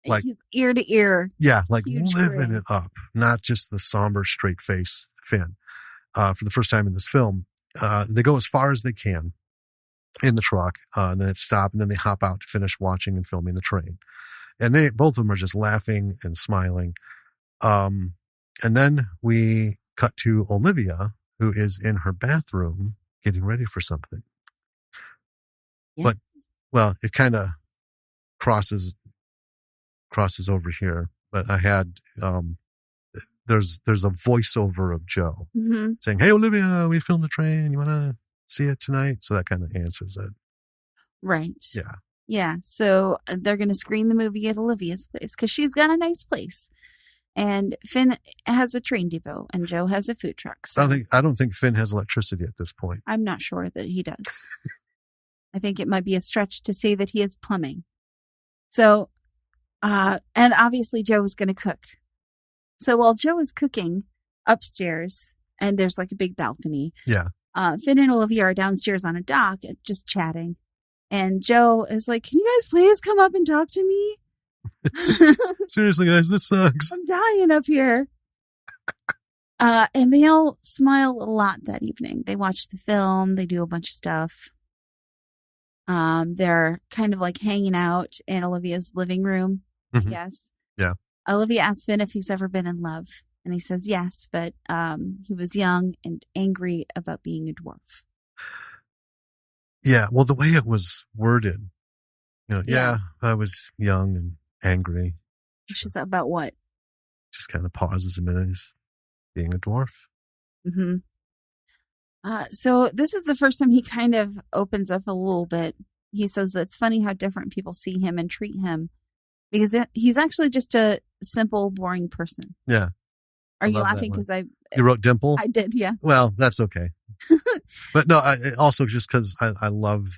like he's ear to ear. Yeah, like Huge living grin. it up, not just the somber, straight face Finn. For the first time in this film, they go as far as they can in the truck, and then it stops, and then they hop out to finish watching and filming the train. And both of them are just laughing and smiling. And then we cut to Olivia, who is in her bathroom getting ready for something. Yes. But, it kind of crosses over here. But I had, there's a voiceover of Joe saying, hey, Olivia, we filmed the train. You want to see it tonight? So that kind of answers it. Right. Yeah. Yeah. So they're going to screen the movie at Olivia's place because she's got a nice place. And Finn has a train depot and Joe has a food truck. So I don't think Finn has electricity at this point. I'm not sure that he does. I think it might be a stretch to say that he has plumbing. So, and obviously Joe is going to cook. So while Joe is cooking upstairs, and there's like a big balcony. Yeah. Finn and Olivia are downstairs on a dock just chatting. And Joe is like, can you guys please come up and talk to me? Seriously, guys, this sucks. I'm dying up here. And they all smile a lot that evening. They watch the film. They do a bunch of stuff. They're kind of like hanging out in Olivia's living room, I guess. Yeah. Olivia asks Finn if he's ever been in love. And he says yes, but he was young and angry about being a dwarf. Yeah, well, the way it was worded, I was young and angry. She's about what? Just kind of pauses a minute. He's being a dwarf. Mm-hmm. So this is the first time he kind of opens up a little bit. He says that it's funny how different people see him and treat him because he's actually just a simple, boring person. Yeah. Are you laughing because You wrote dimple? I did, yeah. Well, that's okay. But no, also just because I love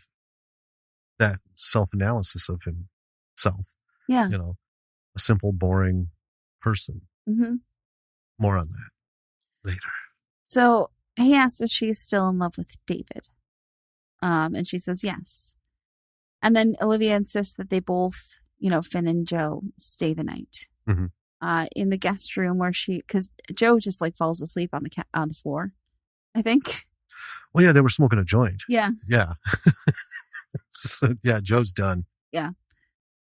that self-analysis of himself. Yeah. A simple, boring person. Mm-hmm. More on that later. So he asks if she's still in love with David. And she says yes. And then Olivia insists that they both, Finn and Joe, stay the night. Mm-hmm. In the guest room because Joe just like falls asleep on the floor, I think. Well, yeah, they were smoking a joint. Yeah. Yeah. So, yeah, Joe's done. Yeah.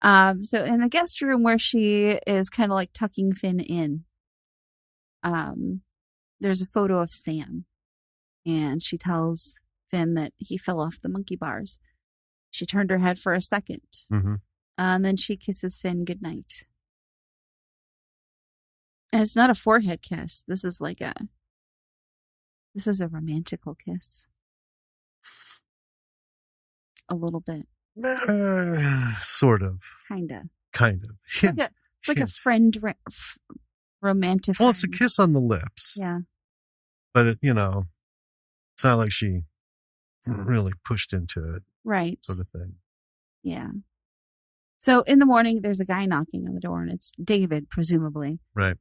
So in the guest room where she is kind of like tucking Finn in, there's a photo of Sam, and she tells Finn that he fell off the monkey bars. She turned her head for a second, and then she kisses Finn goodnight. And it's not a forehead kiss. This is a romantical kiss. A little bit. Sort of. Kind of. Hint. It's like a friend, romantic. Well, it's a kiss on the lips. Yeah. But, it's not like she really pushed into it. Right. Sort of thing. Yeah. So in the morning, there's a guy knocking on the door, and it's David, presumably. Right.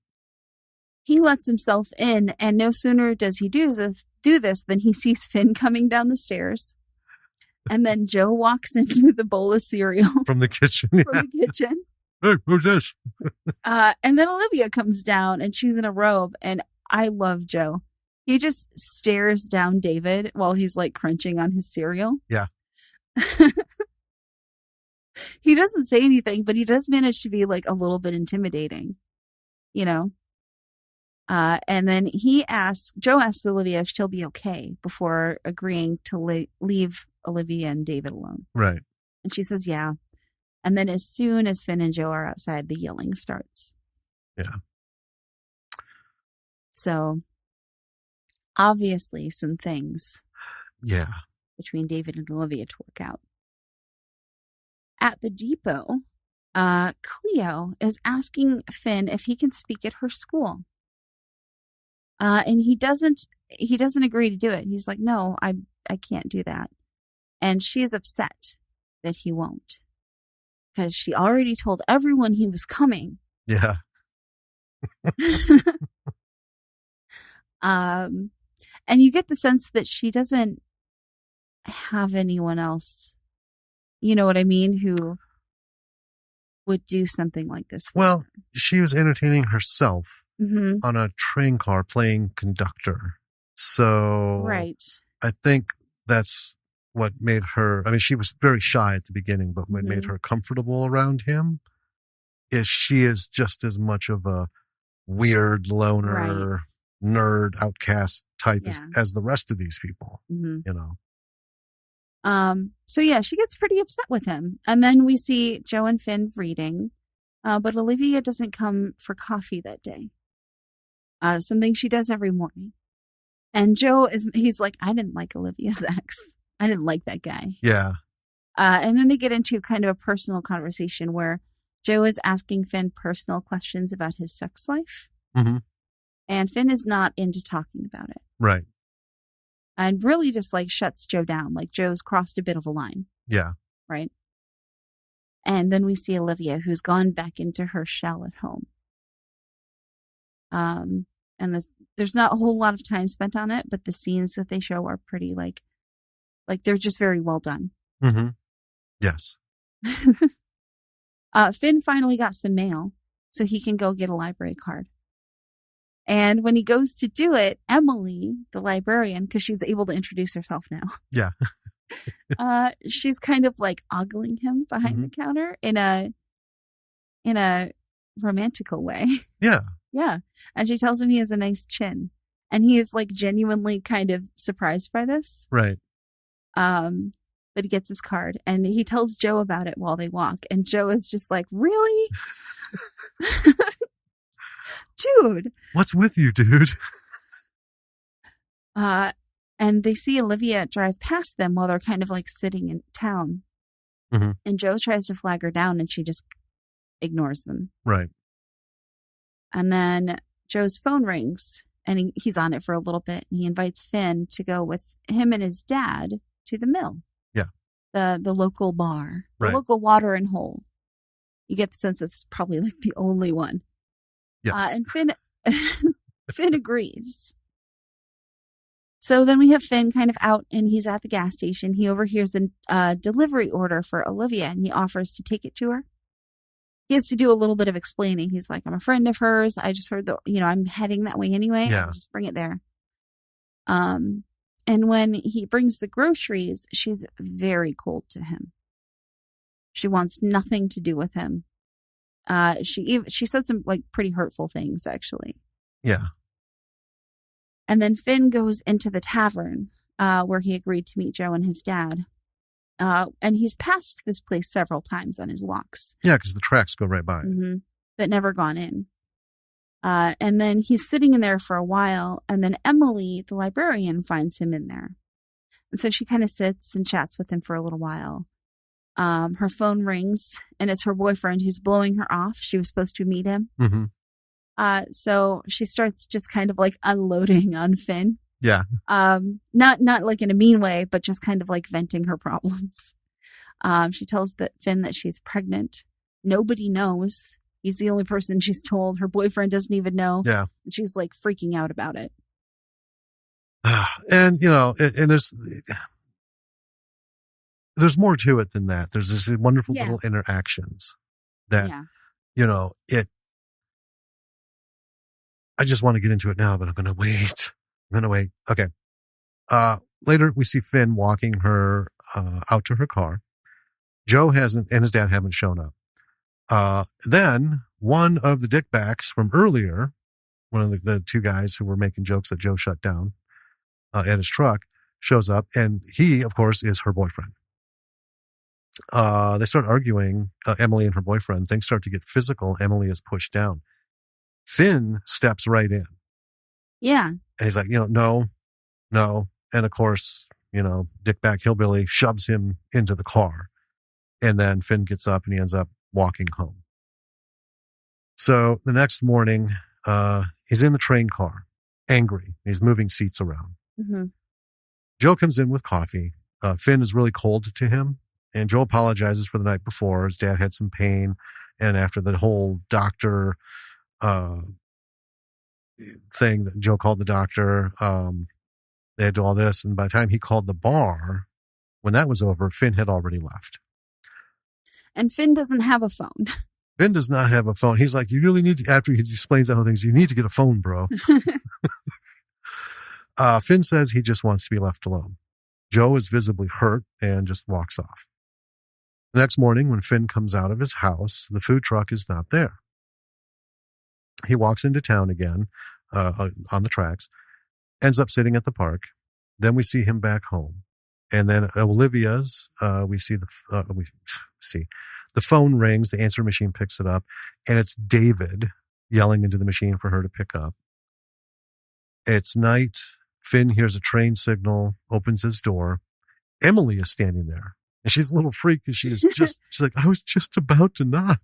He lets himself in, and no sooner does he do this than he sees Finn coming down the stairs. And then Joe walks in with a bowl of cereal. From the kitchen. Hey, who's this? And then Olivia comes down, and she's in a robe, and I love Joe. He just stares down David while he's like crunching on his cereal. Yeah. He doesn't say anything, but he does manage to be like a little bit intimidating, you know? And then Joe asks Olivia if she'll be okay before agreeing to leave Olivia and David alone. Right. And she says, yeah. And then as soon as Finn and Joe are outside, the yelling starts. Yeah. So obviously some things. Yeah. Between David and Olivia to work out. At the depot, Cleo is asking Finn if he can speak at her school. And he doesn't agree to do it. He's like, no, I can't do that. And she is upset that he won't. Because she already told everyone he was coming. Yeah. And you get the sense that she doesn't have anyone else, you know what I mean, who would do something like this for her. She was entertaining herself on a train car playing conductor. So right. I think that's what made her, I mean, she was very shy at the beginning, but what made her comfortable around him is she is just as much of a weird loner, nerd, outcast type as the rest of these people, you know. So yeah, she gets pretty upset with him. And then we see Joe and Finn reading, but Olivia doesn't come for coffee that day. Something she does every morning. And he's like, I didn't like Olivia's ex. I didn't like that guy. Yeah. And then they get into kind of a personal conversation where Joe is asking Finn personal questions about his sex life. And Finn is not into talking about it. Right. And really just like shuts Joe down. Like Joe's crossed a bit of a line. Yeah. Right. And then we see Olivia, who's gone back into her shell at home. And there's not a whole lot of time spent on it, but the scenes that they show are pretty like they're just very well done. Yes. Finn finally got some mail so he can go get a library card. And when he goes to do it, Emily, the librarian, because she's able to introduce herself now. Yeah. She's kind of like ogling him behind the counter in a romantical way. Yeah. Yeah. And she tells him he has a nice chin. And he is like genuinely kind of surprised by this. Right. But he gets his card and he tells Joe about it while they walk. And Joe is just like, really? Dude. What's with you, dude? And they see Olivia drive past them while they're kind of like sitting in town. And Joe tries to flag her down and she just ignores them. Right. And then Joe's phone rings and he's on it for a little bit. And he invites Finn to go with him and his dad to the mill. Yeah. The local bar. The local water and hole. You get the sense it's probably like the only one. Yes. And Finn agrees. So then we have Finn kind of out and he's at the gas station. He overhears a delivery order for Olivia and he offers to take it to her. He has to do a little bit of explaining. He's like, I'm a friend of hers. I just heard I'm heading that way anyway. Yeah. I'll just bring it there. And when he brings the groceries, she's very cold to him. She wants nothing to do with him. She says some like pretty hurtful things, actually. Yeah. And then Finn goes into the tavern where he agreed to meet Joe and his dad. And he's passed this place several times on his walks. Yeah, because the tracks go right by. But never gone in. And then he's sitting in there for a while. And then Emily, the librarian, finds him in there. And so she kind of sits and chats with him for a little while. Her phone rings and it's her boyfriend who's blowing her off. She was supposed to meet him. So she starts just kind of like unloading on Finn. Yeah. Not like in a mean way, but just kind of like venting her problems. She tells Finn that she's pregnant. Nobody knows. He's the only person she's told. Her boyfriend doesn't even know. Yeah. And she's like freaking out about it. And, and there's more to it than that. There's this wonderful little interactions that, I just want to get into it now, but I'm going to wait. Okay. Later we see Finn walking her out to her car. Joe hasn't, and his dad haven't shown up. Then one of the dickbacks from earlier, one of the two guys who were making jokes that Joe shut down at his truck, shows up, and he, of course, is her boyfriend. They start arguing, Emily and her boyfriend. Things start to get physical. Emily is pushed down. Finn steps right in. Yeah. And he's like, no. And of course, dickback hillbilly shoves him into the car. And then Finn gets up and he ends up walking home. So the next morning, he's in the train car, angry. He's moving seats around. Mm-hmm. Joe comes in with coffee. Finn is really cold to him. And Joe apologizes for the night before. His dad had some pain. And after the whole doctor thing that Joe called the doctor, they had to do all this. And by the time he called the bar, when that was over, Finn had already left. And Finn doesn't have a phone. Finn does not have a phone. He's like, you really need to, after he explains that whole thing, you need to get a phone, bro. Finn says he just wants to be left alone. Joe is visibly hurt and just walks off. The next morning, when Finn comes out of his house, the food truck is not there. He walks into town again on the tracks, ends up sitting at the park. Then we see him back home. And then Olivia's, we see the phone rings, the answer machine picks it up, and it's David yelling into the machine for her to pick up. It's night. Finn hears a train signal, opens his door. Emily is standing there. And she's a little freaked because she's like, I was just about to knock.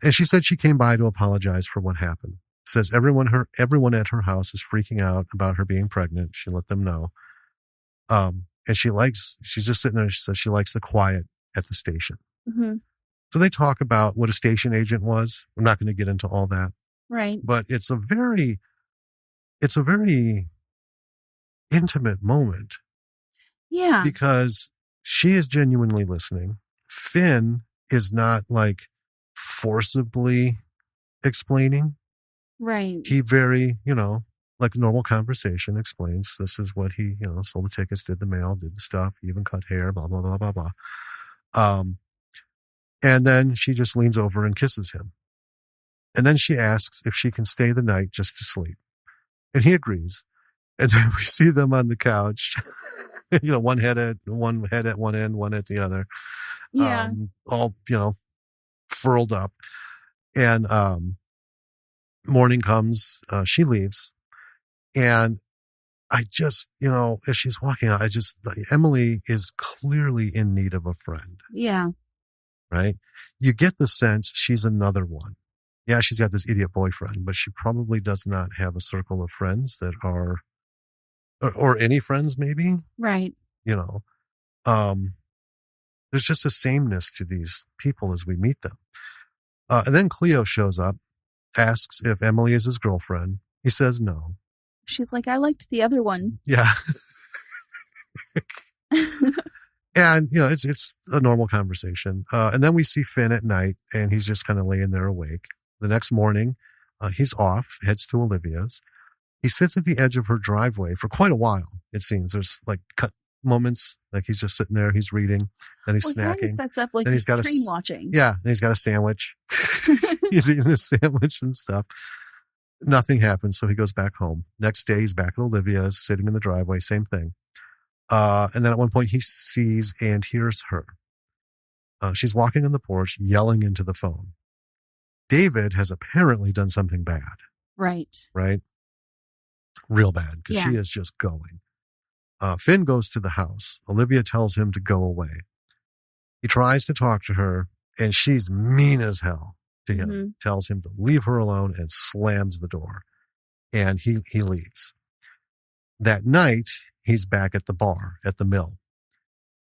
And she said she came by to apologize for what happened. Says everyone at her house is freaking out about her being pregnant. She let them know. And she's just sitting there and she says she likes the quiet at the station. Mm-hmm. So they talk about what a station agent was. I'm not going to get into all that. Right. But it's a very intimate moment. Yeah. Because she is genuinely listening. Finn is not like forcibly explaining. Right. He very, like normal conversation explains this is what he, sold the tickets, did the mail, did the stuff, even cut hair, blah, blah, blah, blah, blah. And then she just leans over and kisses him. And then she asks if she can stay the night just to sleep. And he agrees. And then we see them on the couch. One head at one end, one at the other. Yeah. All, furled up. And morning comes, she leaves. And I just, as she's walking out, Emily is clearly in need of a friend. Yeah. Right? You get the sense she's another one. Yeah, she's got this idiot boyfriend, but she probably does not have a circle of friends that are, or any friends maybe. Right. There's just a sameness to these people as we meet them. And then Cleo shows up, asks if Emily is his girlfriend. He says no. She's like, I liked the other one. Yeah. And, it's a normal conversation. And then we see Finn at night and he's just kind of laying there awake. The next morning, he's off, heads to Olivia's. He sits at the edge of her driveway for quite a while, it seems. There's like cut moments, like he's just sitting there, he's reading, then he's snacking. He sets up like then he's train watching. Yeah, then he's got a sandwich. He's eating a sandwich and stuff. Nothing happens, so he goes back home. Next day, he's back at Olivia's, sitting in the driveway, same thing. And then at one point, he sees and hears her. She's walking on the porch, yelling into the phone. David has apparently done something bad. Right. Real bad, because she is just going. Finn goes to the house. Olivia tells him to go away. He tries to talk to her, and she's mean as hell to him. Mm-hmm. Tells him to leave her alone and slams the door. And he leaves. That night, he's back at the bar at the mill.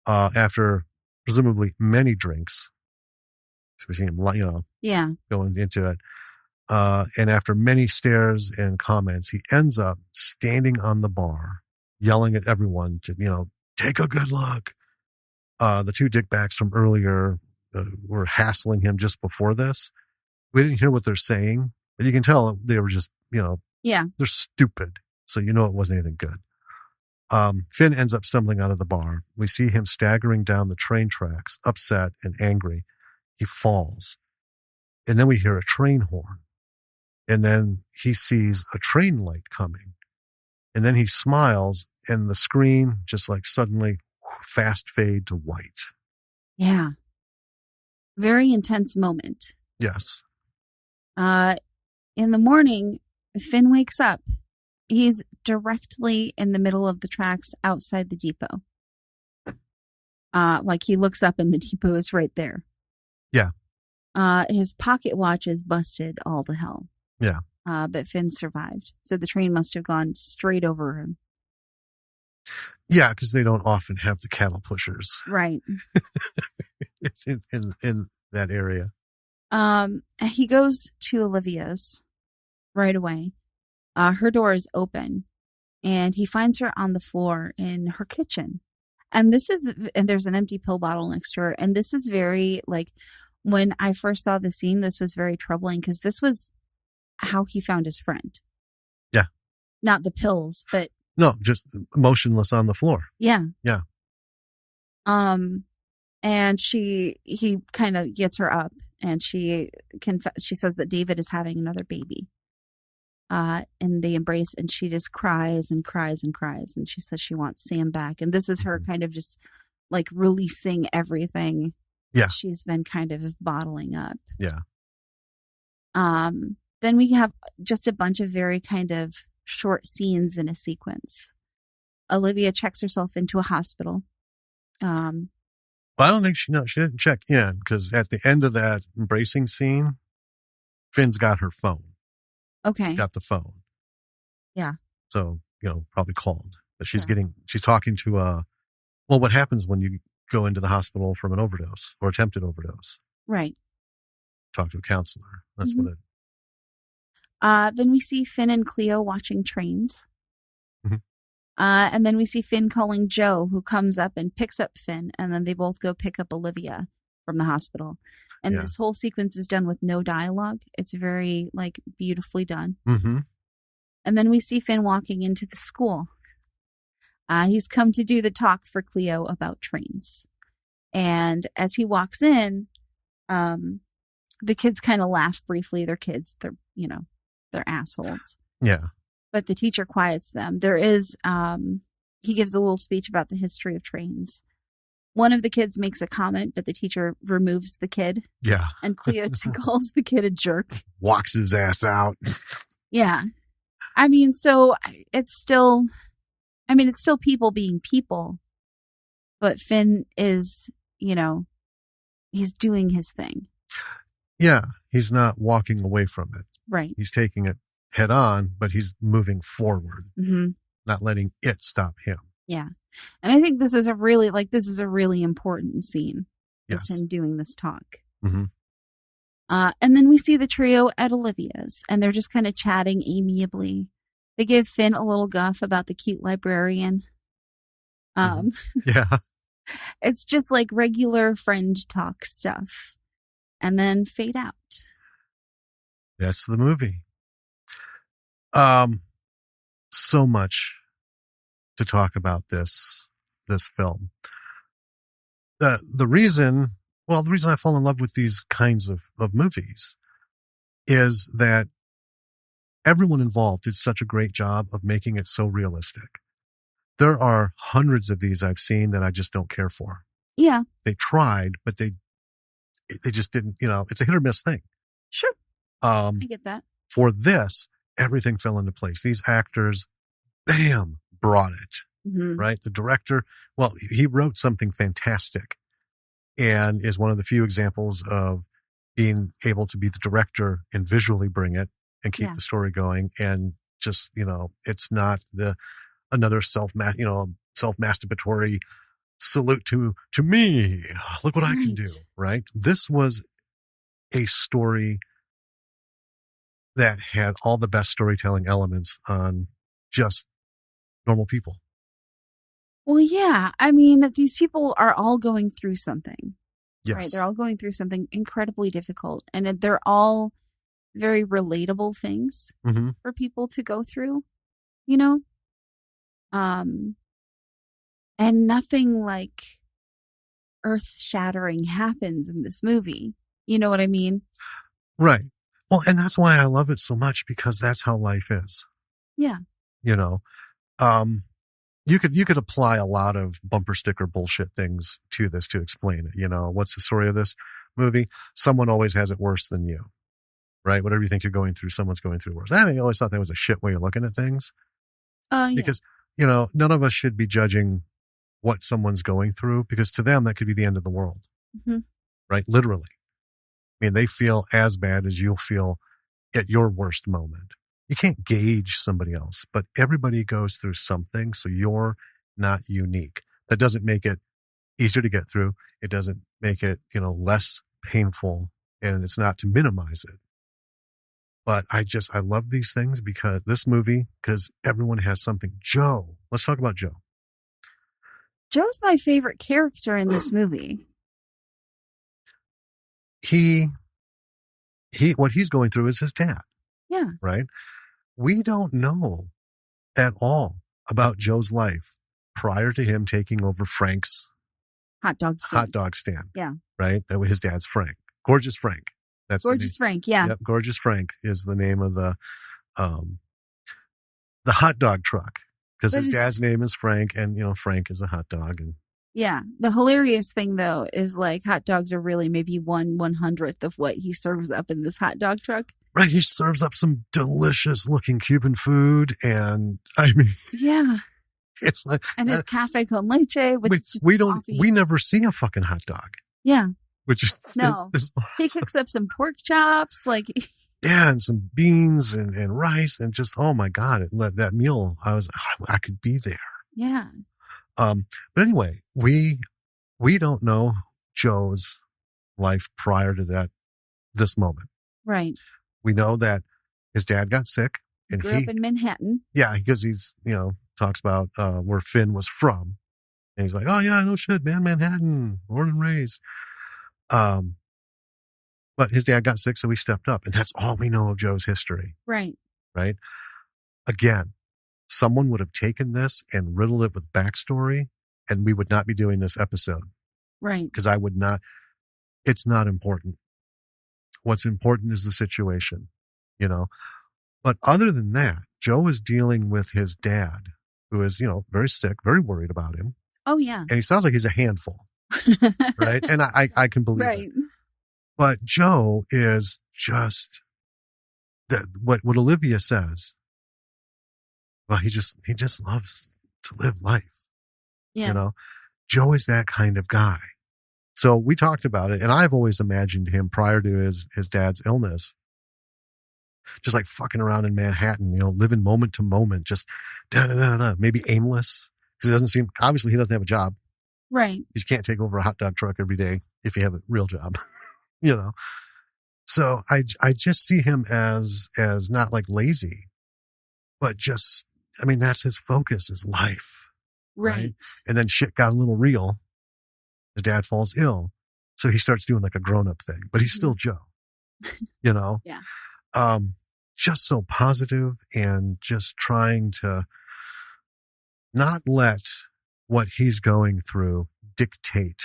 After presumably many drinks. So we see him, going into it. And after many stares and comments, he ends up standing on the bar, yelling at everyone to, take a good look. The two dickbacks from earlier were hassling him just before this. We didn't hear what they're saying, but you can tell they were just, they're stupid. So it wasn't anything good. Finn ends up stumbling out of the bar. We see him staggering down the train tracks, upset and angry. He falls. And then we hear a train horn. And then he sees a train light coming. And then he smiles, and the screen just like suddenly fast fade to white. Yeah. Very intense moment. Yes. In the morning, Finn wakes up. He's directly in the middle of the tracks outside the depot. Like he looks up and the depot is right there. Yeah. His pocket watch is busted all to hell. Yeah. But Finn survived. So the train must have gone straight over him. Yeah, because they don't often have the cattle pushers. Right. in that area. He goes to Olivia's right away. Her door is open and he finds her on the floor in her kitchen. And there's an empty pill bottle next to her. And this is very, like, when I first saw the scene, this was very troubling because this was how he found his friend. Yeah. Not the pills, but. No, just motionless on the floor. Yeah. Yeah. And he kind of gets her up and she says that David is having another baby. And they embrace and she just cries and cries and cries. And she says she wants Sam back. And this is her kind of just like releasing everything. Yeah. She's been kind of bottling up. Yeah. Then we have just a bunch of very kind of short scenes in a sequence. Olivia checks herself into a hospital. Well, I don't think she didn't check in because at the end of that embracing scene, Finn's got her phone. Okay. Got the phone. Yeah. So, probably called. But she's talking to, what happens when you go into the hospital from an overdose or attempted overdose? Right. Talk to a counselor. That's what it. Then we see Finn and Cleo watching trains. Mm-hmm. And then we see Finn calling Joe, who comes up and picks up Finn. And then they both go pick up Olivia from the hospital. And this whole sequence is done with no dialogue. It's very, like, beautifully done. Mm-hmm. And then we see Finn walking into the school. He's come to do the talk for Cleo about trains. And as he walks in, the kids kind of laugh briefly. They're kids. They're assholes. Yeah. But the teacher quiets them. There is, he gives a little speech about the history of trains. One of the kids makes a comment, but the teacher removes the kid. Yeah. And Cleo calls the kid a jerk. Walks his ass out. Yeah. I mean, so it's still people being people. But Finn is, he's doing his thing. Yeah. He's not walking away from it. Right. He's taking it head on, but he's moving forward, not letting it stop him. Yeah. And I think this is a really important scene. Yes. Him doing this talk. Mm-hmm. And then we see the trio at Olivia's and they're just kind of chatting amiably. They give Finn a little guff about the cute librarian. Yeah. It's just like regular friend talk stuff and then fade out. That's the movie. So much to talk about this film. The reason I fall in love with these kinds of movies is that everyone involved did such a great job of making it so realistic. There are hundreds of these I've seen that I just don't care for. Yeah. They tried, but they just didn't, it's a hit or miss thing. Sure. I get that. For this, everything fell into place. These actors, bam, brought it, right? The director, he wrote something fantastic and is one of the few examples of being able to be the director and visually bring it and keep the story going. And just, it's not another self-masturbatory salute to me. Look what I can do, right? This was a story that had all the best storytelling elements on just normal people. Well, yeah. I mean, these people are all going through something. Yes. Right? They're all going through something incredibly difficult. And they're all very relatable things for people to go through, And nothing like earth-shattering happens in this movie. You know what I mean? Right. Well, and that's why I love it so much, because that's how life is. Yeah. You know, you could apply a lot of bumper sticker bullshit things to this to explain it. You know, what's the story of this movie? Someone always has it worse than you, right? Whatever you think you're going through, someone's going through worse. I always thought that was a shit way of looking at things. Yeah. Because, you know, none of us should be judging what someone's going through, because to them, that could be the end of the world, right? Literally. I mean, they feel as bad as you'll feel at your worst moment. You can't gauge somebody else, but everybody goes through something. So you're not unique. That doesn't make it easier to get through. It doesn't make it, you know, less painful, and it's not to minimize it. But I love these things, because this movie, because everyone has something. Joe, let's talk about Joe. Joe's my favorite character in this movie. What he's going through is his dad. Yeah. Right? We don't know at all about Joe's life prior to him taking over Frank's hot dog stand. Yeah. Right? His dad's Frank. Gorgeous Frank. That's Gorgeous Frank, yeah. Yep, Gorgeous Frank is the name of the hot dog truck, because his dad's name is Frank, and, you know, Frank is a hot dog. And yeah, the hilarious thing though is, like, hot dogs are really maybe 1/100th of what he serves up in this hot dog truck. Right, he serves up some delicious looking Cuban food, and I mean, yeah, it's like, and his cafe con leche, which is just we never see a fucking hot dog. Yeah, which is no, is awesome. He cooks up some pork chops, like. Yeah, and some beans and rice, and just, oh my God, that meal, I could be there. Yeah. But anyway, we don't know Joe's life prior to this moment. Right. We know that his dad got sick, and he grew up in Manhattan. Yeah, because he's, you know, talks about where Finn was from, and he's like, oh yeah, no shit, man, Manhattan, born and raised. But his dad got sick, so he stepped up. And that's all we know of Joe's history. Right. Right? Again, someone would have taken this and riddled it with backstory, and we would not be doing this episode. Right. Because it's not important. What's important is the situation, you know? But other than that, Joe is dealing with his dad, who is, you know, very sick, very worried about him. Oh, yeah. And he sounds like he's a handful. Right? And I can believe it. But Joe is just what Olivia says. Well, he just loves to live life. Yeah. You know, Joe is that kind of guy. So we talked about it, and I've always imagined him prior to his dad's illness, just like fucking around in Manhattan, you know, living moment to moment, just maybe aimless, because obviously he doesn't have a job. Right. You can't take over a hot dog truck every day if you have a real job. You know, so I just see him as not like lazy, but just, I mean, that's his focus, is life. Right. And then shit got a little real. His dad falls ill. So he starts doing like a grown up thing, but he's still Joe, you know? Yeah. Just so positive, and just trying to not let what he's going through dictate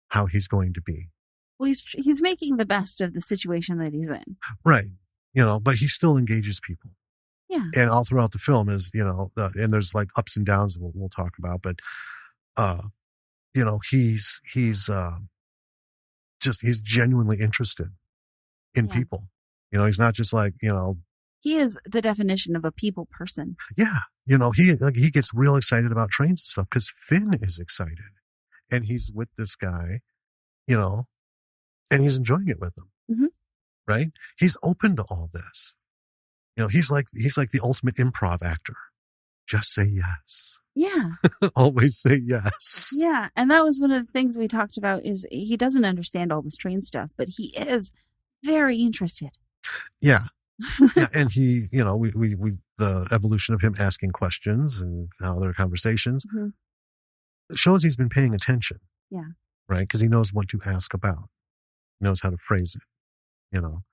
how he's going to be. Well, he's making the best of the situation that he's in. Right. You know, but he still engages people. Yeah. And all throughout the film is, you know, and there's like ups and downs we'll talk about, but, you know, he's genuinely interested in people. You know, he's not just like, you know. He is the definition of a people person. Yeah. You know, he gets real excited about trains and stuff because Finn is excited, and he's with this guy, you know, and he's enjoying it with him. Mm-hmm. Right. He's open to all this. You know, he's like the ultimate improv actor. Just say yes. Yeah. Always say yes. Yeah. And that was one of the things we talked about, is he doesn't understand all this train stuff, but he is very interested. Yeah. Yeah. And he, you know, we the evolution of him asking questions and how their conversations shows he's been paying attention. Yeah. Right. Because he knows what to ask about. He knows how to phrase it, you know.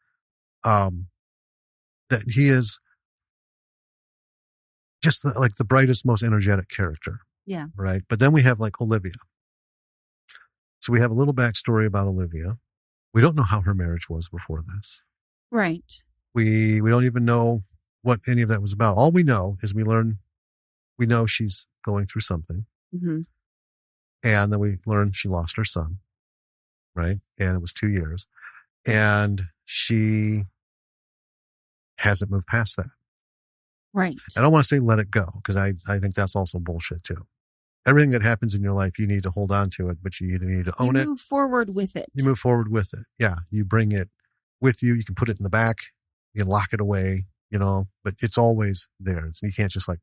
That he is just like the brightest, most energetic character. Yeah. Right. But then we have like Olivia. So we have a little backstory about Olivia. We don't know how her marriage was before this. Right. We don't even know what any of that was about. All we know is we know she's going through something. Mm-hmm. And then we learn she lost her son. Right. And it was 2 years. And she hasn't moved past that. Right. I don't want to say let it go, because I think that's also bullshit too. Everything that happens in your life, you need to hold on to it, but you either need to own it. You move forward with it. You move forward with it. Yeah. You bring it with you. You can put it in the back. You can lock it away, but it's always there. You can't just like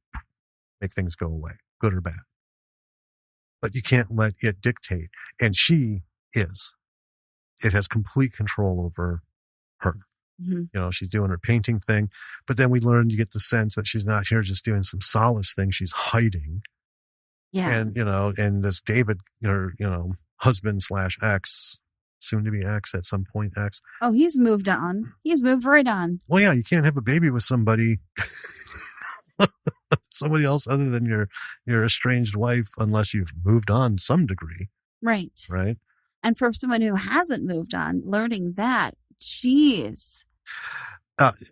make things go away, good or bad. But you can't let it dictate. And she is. It has complete control over her. Mm-hmm. She's doing her painting thing. But then we learn, you get the sense that she's not here just doing some solace thing. She's hiding. Yeah. And, and this David, her, husband / ex, soon to be ex at some point, ex. Oh, he's moved on. He's moved right on. Well, yeah, you can't have a baby with somebody else other than your estranged wife, unless you've moved on some degree. Right. Right. And for someone who hasn't moved on, learning that, geez.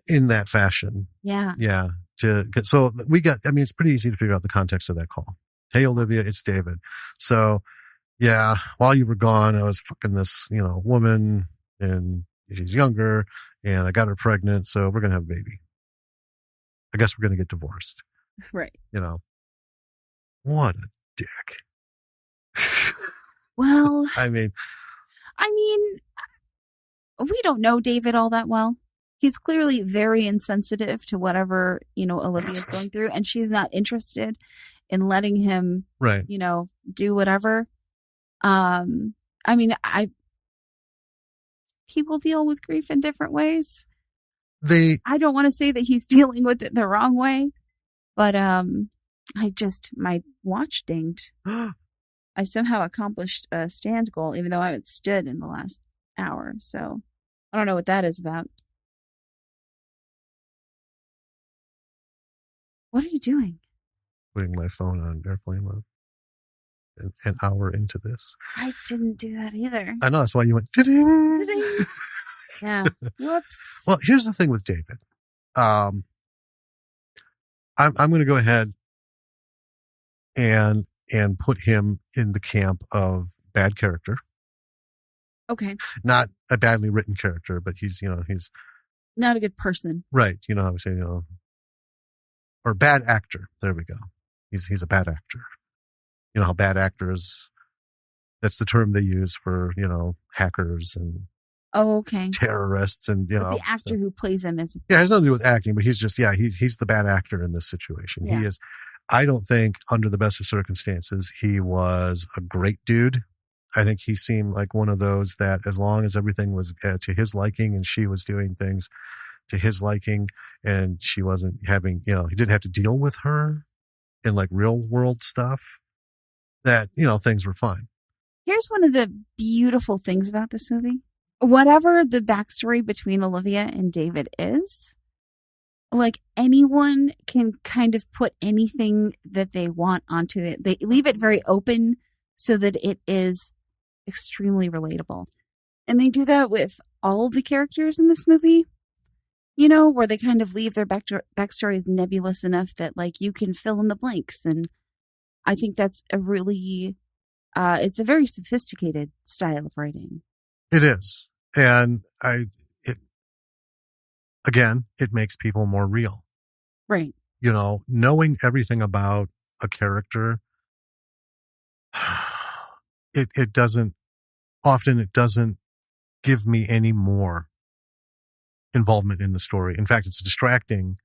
In that fashion. Yeah. Yeah. So it's pretty easy to figure out the context of that call. Hey, Olivia, it's David. So, yeah, while you were gone, I was fucking this, woman, and she's younger, and I got her pregnant, so we're going to have a baby. I guess we're going to get divorced. Right. What a dick. Well, I mean, we don't know David all that well. He's clearly very insensitive to whatever, Olivia's going through, and she's not interested in letting him, right. Do whatever. People deal with grief in different ways. I don't want to say that he's dealing with it the wrong way, but my watch dinged. I somehow accomplished a stand goal, even though I haven't stood in the last hour. So I don't know what that is about. What are you doing? Putting my phone on airplane mode. An hour into this. I didn't do that either. I know, that's why you went ding. Yeah. Whoops. Well, here's the thing with David. I'm going to go ahead and put him in the camp of bad character. Okay. Not a badly written character, but he's not a good person. Right. You know how we say, or bad actor. There we go. He's a bad actor. You know how bad actors, that's the term they use for, hackers and terrorists and, but the actor who plays him is. Yeah, it has nothing to do with acting, but he's just, he's the bad actor in this situation. Yeah. He is, I don't think under the best of circumstances, he was a great dude. I think he seemed like one of those that as long as everything was to his liking and she was doing things to his liking and she wasn't having, he didn't have to deal with her in like real world stuff, that, things were fine. Here's one of the beautiful things about this movie. Whatever the backstory between Olivia and David is, like anyone can kind of put anything that they want onto it. They leave it very open so that it is extremely relatable. And they do that with all the characters in this movie, where they kind of leave their backstories nebulous enough that like you can fill in the blanks. And I think that's a really, it's a very sophisticated style of writing. It is. And it makes people more real. Right. Knowing everything about a character, it doesn't give me any more involvement in the story. In fact, it's distracting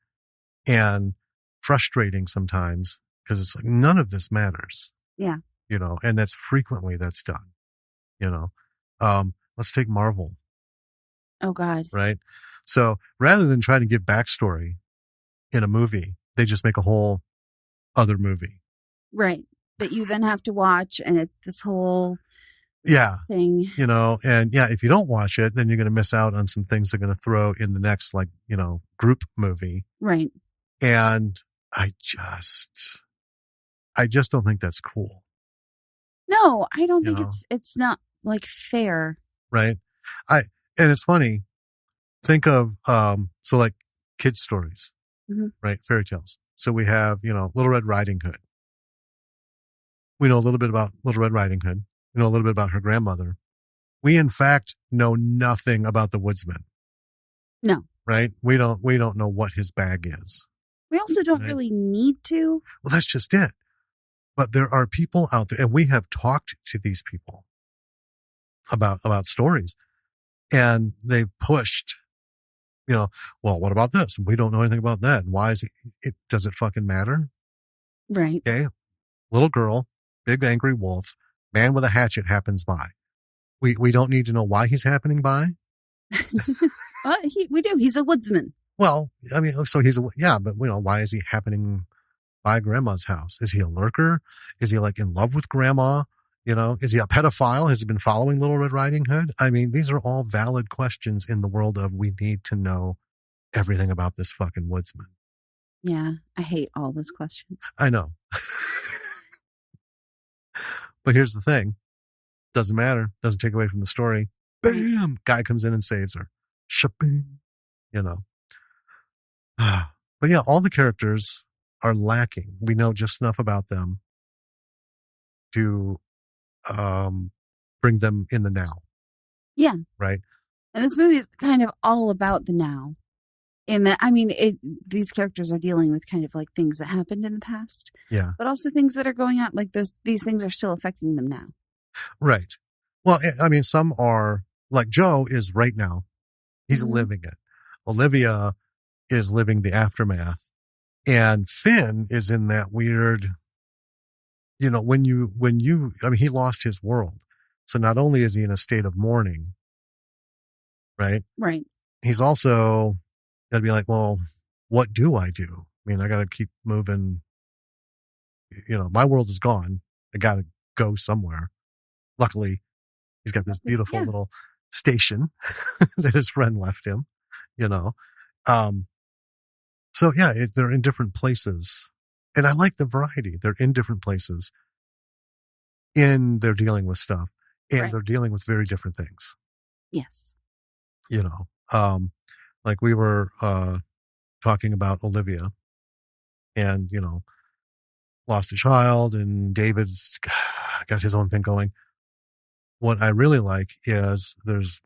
and frustrating sometimes because it's like none of this matters. Yeah. And that's done. Let's take Marvel. Oh God. Right. So rather than trying to give backstory in a movie, they just make a whole other movie. Right. That you then have to watch, and it's this whole thing. If you don't watch it, then you're going to miss out on some things they're going to throw in the next, group movie. Right. And I just don't think that's cool. No, I don't think know? it's not like fair. Right. And it's funny. Think of, so like kids stories, right? Fairy tales. So we have, Little Red Riding Hood. We know a little bit about Little Red Riding Hood. We know a little bit about her grandmother. We, in fact, know nothing about the woodsman. No. Right? We don't know what his bag is. We also don't really need to. Well, that's just it. But there are people out there, and we have talked to these people about stories, and they've pushed, well, what about this? We don't know anything about that. And why is it does it fucking matter? Right. Okay. Little girl, big angry wolf, man with a hatchet happens by. We don't need to know why he's happening by. We do. He's a woodsman. Well, I mean, so but why is he happening by grandma's house? Is he a lurker? Is he like in love with grandma? Is he a pedophile? Has he been following Little Red Riding Hood? I mean, these are all valid questions in the world of we need to know everything about this fucking woodsman. Yeah, I hate all those questions. I know. But here's the thing. Doesn't matter. Doesn't take away from the story. Bam! Guy comes in and saves her. Shipping. But yeah, all the characters are lacking. We know just enough about them to bring them in the now. Yeah. Right. And this movie is kind of all about the now. In that, I mean, these characters are dealing with kind of like things that happened in the past. Yeah. But also things that are going on, like these things are still affecting them now. Right. Well, I mean, some are, like Joe is right now. He's living it. Olivia is living the aftermath. And Finn is in that weird, he lost his world. So not only is he in a state of mourning, right? Right. He's also got to be like, well, what do I do? I mean, I got to keep moving. My world is gone. I got to go somewhere. Luckily, he's got this beautiful little station that his friend left him, So yeah, they're in different places. And I like the variety. They're in different places and they're dealing with stuff and they're dealing with very different things. Yes. Like we were talking about Olivia and, lost a child and David's got his own thing going. What I really like is there's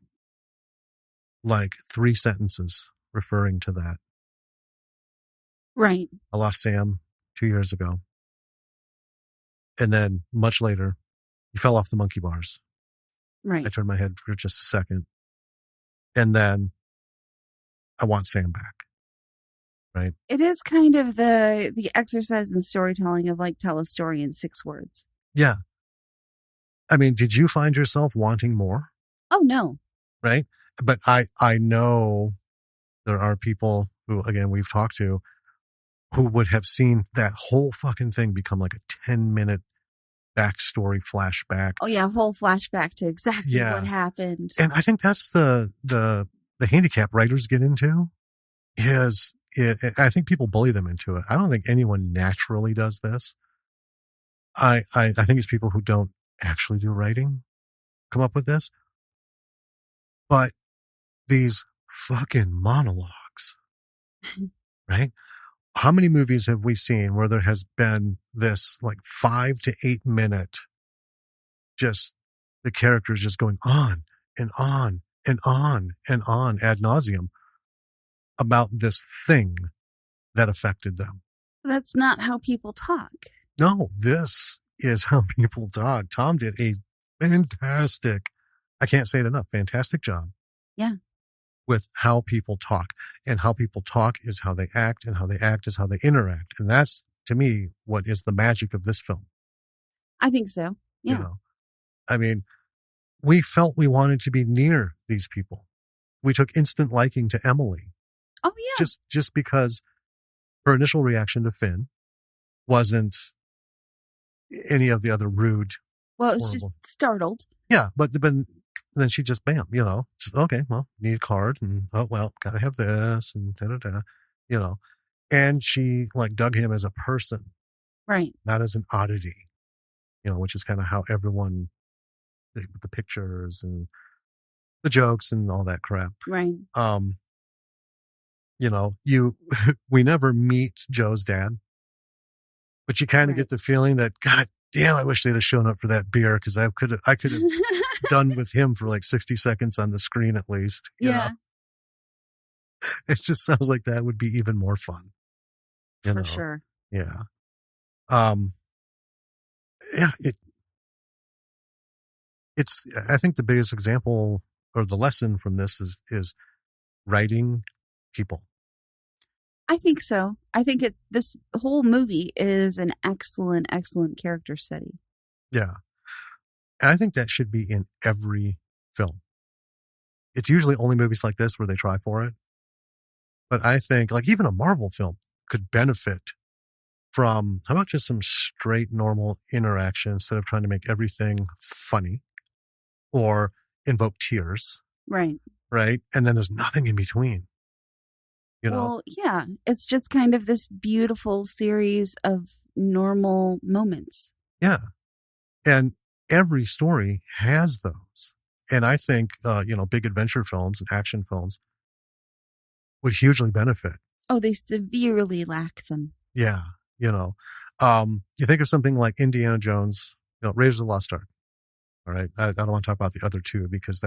like 3 sentences referring to that. Right. I lost Sam 2 years ago. And then much later, he fell off the monkey bars. Right. I turned my head for just a second. And then I want Sam back. Right. It is kind of the exercise in storytelling of like tell a story in 6 words. Yeah. I mean, did you find yourself wanting more? Oh, no. Right. But I know there are people who, again, we've talked to who would have seen that whole fucking thing become like a 10-minute backstory flashback. Oh yeah, a whole flashback to exactly what happened. And I think that's the handicap writers get into is I think people bully them into it. I don't think anyone naturally does this. I think it's people who don't actually do writing come up with this. But these fucking monologues, right? How many movies have we seen where there has been this like 5 to 8 minute, just the characters just going on and on and on and on ad nauseum about this thing that affected them? That's not how people talk. No, this is how people talk. Tom did a fantastic, I can't say it enough, fantastic job. Yeah. With how people talk, and how people talk is how they act, and how they act is how they interact. And that's, to me, what is the magic of this film. I think so. Yeah. I mean, we felt we wanted to be near these people. We took instant liking to Emily. Oh yeah. Just because her initial reaction to Finn wasn't any of the other rude. Well, it was just startled. Yeah, but then she just bam, just, okay, well, need a card, and oh well, gotta have this, and and she like dug him as a person. Right. not as an oddity, which is kind of how everyone, with the pictures and the jokes and all that crap. Right. We never meet Joe's dad, but you kind of get the feeling that, God damn, I wish they'd have shown up for that beer, because I could have done with him for like 60 seconds on the screen at least. Yeah. It just sounds like that would be even more fun. For sure. Yeah. It's, I think the biggest example or the lesson from this is writing people. I think so. I think this whole movie is an excellent, excellent character study. Yeah. And I think that should be in every film. It's usually only movies like this where they try for it. But I think like even a Marvel film could benefit from, how about just some straight normal interaction instead of trying to make everything funny or invoke tears. Right. Right. And then there's nothing in between. Well, yeah, it's just kind of this beautiful series of normal moments. Yeah. And every story has those. And I think, big adventure films and action films would hugely benefit. Oh, they severely lack them. Yeah. You think of something like Indiana Jones, Raiders of the Lost Ark. All right. I don't want to talk about the other two because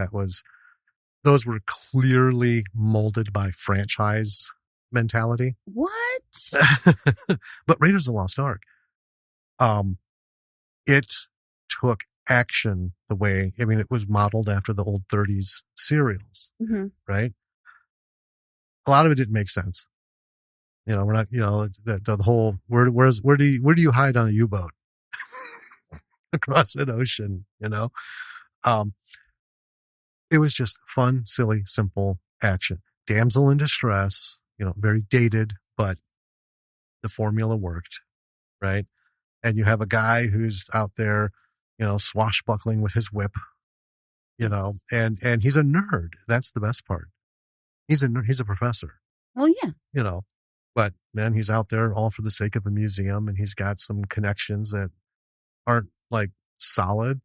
those were clearly molded by franchise mentality. What? But Raiders of the Lost Ark, it took action the way, it was modeled after the old 30s serials, right? A lot of it didn't make sense. We're not, the whole, where do you hide on a U-boat across an ocean, It was just fun, silly, simple action. Damsel in distress, very dated, but the formula worked, right? And you have a guy who's out there, swashbuckling with his whip, Yes. and he's a nerd. That's the best part. He's a professor. Well, yeah. But then he's out there all for the sake of a museum, and he's got some connections that aren't like solid.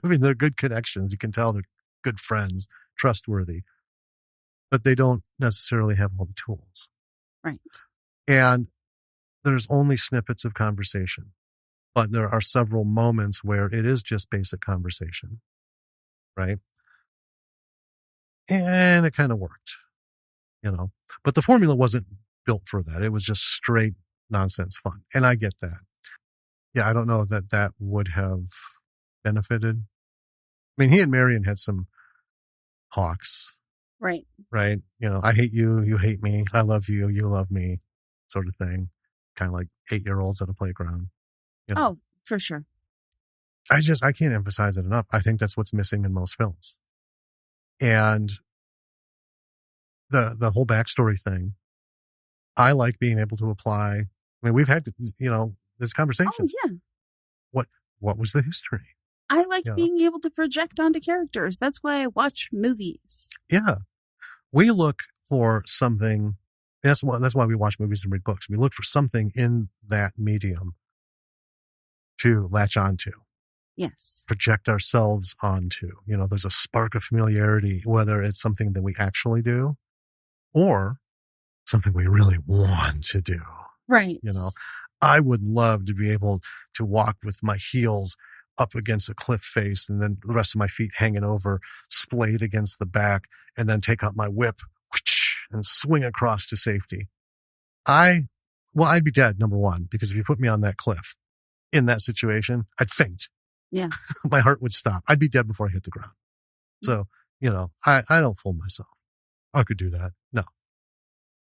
They're good connections. You can tell they're good friends, trustworthy, but they don't necessarily have all the tools. Right. And there's only snippets of conversation, but there are several moments where it is just basic conversation. Right. And it kind of worked, but the formula wasn't built for that. It was just straight nonsense fun. And I get that. Yeah. I don't know that would have benefited. He and Marion had some hawks. Right. Right. I hate you. You hate me. I love you. You love me, sort of thing. Kind of like 8-year-olds at a playground. Oh, for sure. I can't emphasize it enough. I think that's what's missing in most films. And the whole backstory thing, I like being able to apply. We've had, this conversation. Oh, yeah. What was the history? I like being able to project onto characters. That's why I watch movies. Yeah. We look for something. That's why we watch movies and read books. We look for something in that medium to latch onto. Yes. Project ourselves onto. There's a spark of familiarity, whether it's something that we actually do or something we really want to do. Right. I would love to be able to walk with my heels up against a cliff face and then the rest of my feet hanging over, splayed against the back, and then take out my whip and swing across to safety. I'd be dead, number one, because if you put me on that cliff in that situation, I'd faint. Yeah. My heart would stop. I'd be dead before I hit the ground. So, I don't fool myself. I could do that. No.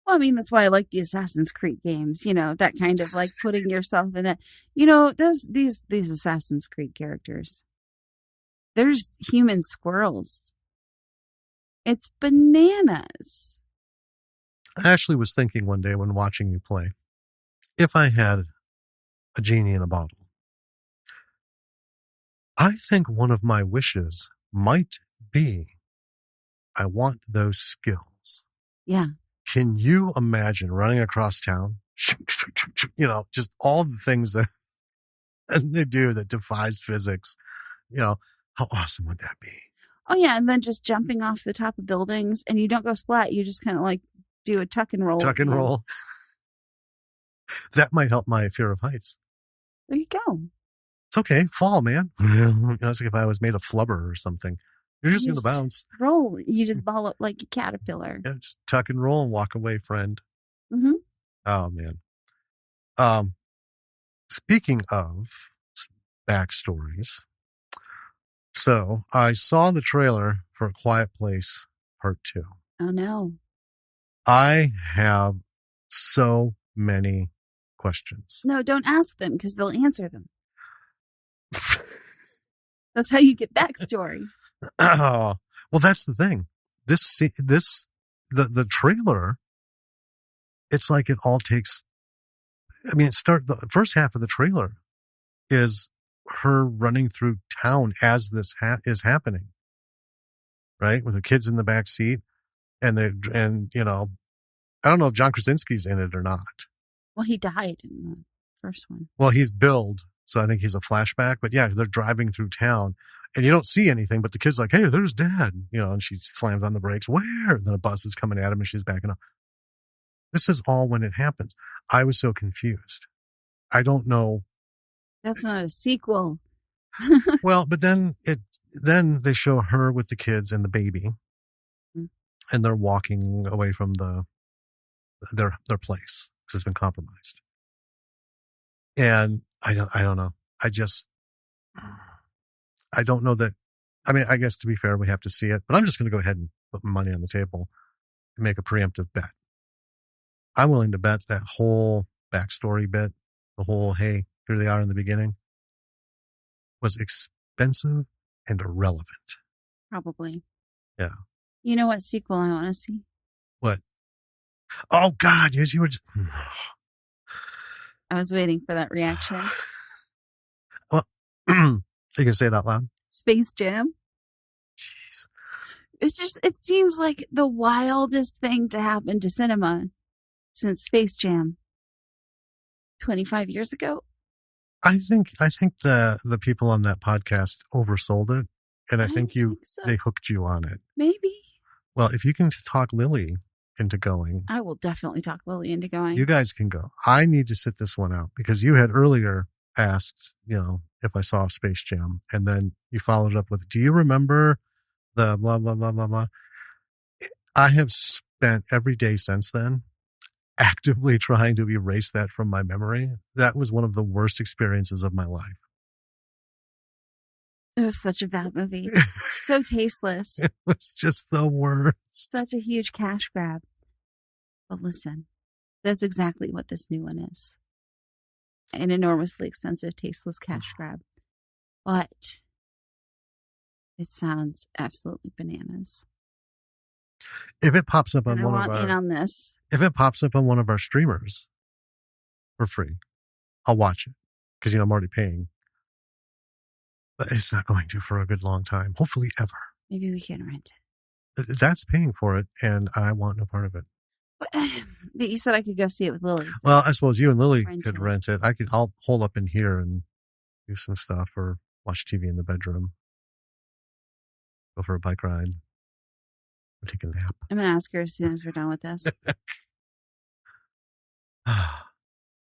Well, that's why I like the Assassin's Creed games, that kind of like putting yourself in that, these Assassin's Creed characters, there's human squirrels. It's bananas. I actually was thinking one day when watching you play, if I had a genie in a bottle, I think one of my wishes might be, I want those skills. Yeah. Can you imagine running across town, just all the things that they do that defies physics. How awesome would that be? Oh, yeah. And then just jumping off the top of buildings, and you don't go splat. You just kind of like do a tuck and roll. Tuck and roll. That might help my fear of heights. There you go. It's okay. Fall, man. That's like if I was made of flubber or something. You're just going to bounce. Roll. You just ball up like a caterpillar. Yeah, just tuck and roll and walk away, friend. Mm-hmm. Oh, man. Speaking of backstories, so I saw the trailer for A Quiet Place Part 2. Oh, no. I have so many questions. No, don't ask them because they'll answer them. That's how you get backstory. Oh, well, that's the thing. The trailer, it's like it all takes, the first half of the trailer is her running through town as this is happening, right? With the kids in the back seat, and I don't know if John Krasinski's in it or not. Well, he died in the first one. Well, he's billed, so I think he's a flashback. But yeah, they're driving through town, and you don't see anything, but the kid's like, "Hey, there's Dad," and she slams on the brakes. Where? And then a bus is coming at him, and she's backing up. This is all when it happens. I was so confused. I don't know. That's not a sequel. Well, but then they show her with the kids and the baby, and they're walking away from their place because it's been compromised. And I don't know. I don't know that. I guess to be fair, we have to see it, but I'm just going to go ahead and put money on the table and make a preemptive bet. I'm willing to bet that whole backstory bit, the whole, hey, here they are in the beginning, was expensive and irrelevant. Probably. Yeah. You know what sequel I want to see? What? Oh, God. Yes, you were just... I was waiting for that reaction. Well, you can say it out loud. Space Jam. Jeez. It seems like the wildest thing to happen to cinema since Space Jam 25 years ago. I think the people on that podcast oversold it, and I think they hooked you on it. Maybe. Well, if you can talk Lily into going, I will definitely talk Lily into going. You guys can go. I need to sit this one out because you had earlier asked, if I saw Space Jam, and then you followed up with, do you remember the blah, blah, blah, blah, blah? I have spent every day since then actively trying to erase that from my memory. That was one of the worst experiences of my life. It was such a bad movie. So tasteless. It was just the worst. Such a huge cash grab. But listen, that's exactly what this new one is. An enormously expensive, tasteless cash grab. But it sounds absolutely bananas. If it pops up on If it pops up on one of our streamers for free, I'll watch it because I'm already paying. But it's not going to for a good long time. Hopefully ever. Maybe we can rent it. That's paying for it, and I want no part of it. But you said I could go see it with Lily. So well, I suppose you and Lily could rent it. I'll hole up in here and do some stuff or watch TV in the bedroom. Go for a bike ride. Or take a nap. I'm going to ask her as soon as we're done with this.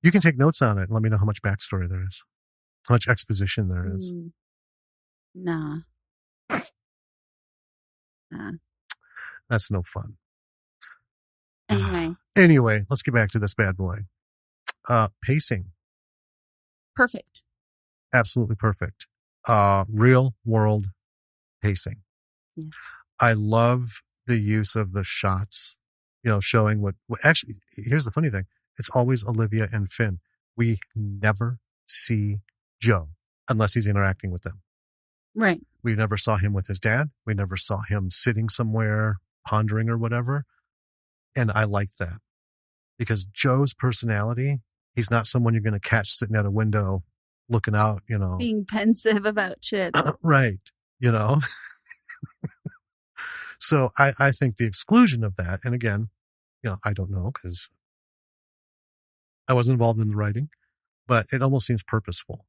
You can take notes on it and let me know how much backstory there is. How much exposition there is. Nah. That's no fun. Anyway, let's get back to this bad boy. Pacing. Perfect. Absolutely perfect. Real world pacing. Yes. I love the use of the shots, showing what actually, here's the funny thing. It's always Olivia and Finn. We never see Joe unless he's interacting with them. Right. We never saw him with his dad. We never saw him sitting somewhere pondering or whatever. And I like that because Joe's personality, he's not someone you're going to catch sitting at a window looking out, being pensive about shit. Right. So I think the exclusion of that, and again, I don't know because I wasn't involved in the writing, but it almost seems purposeful.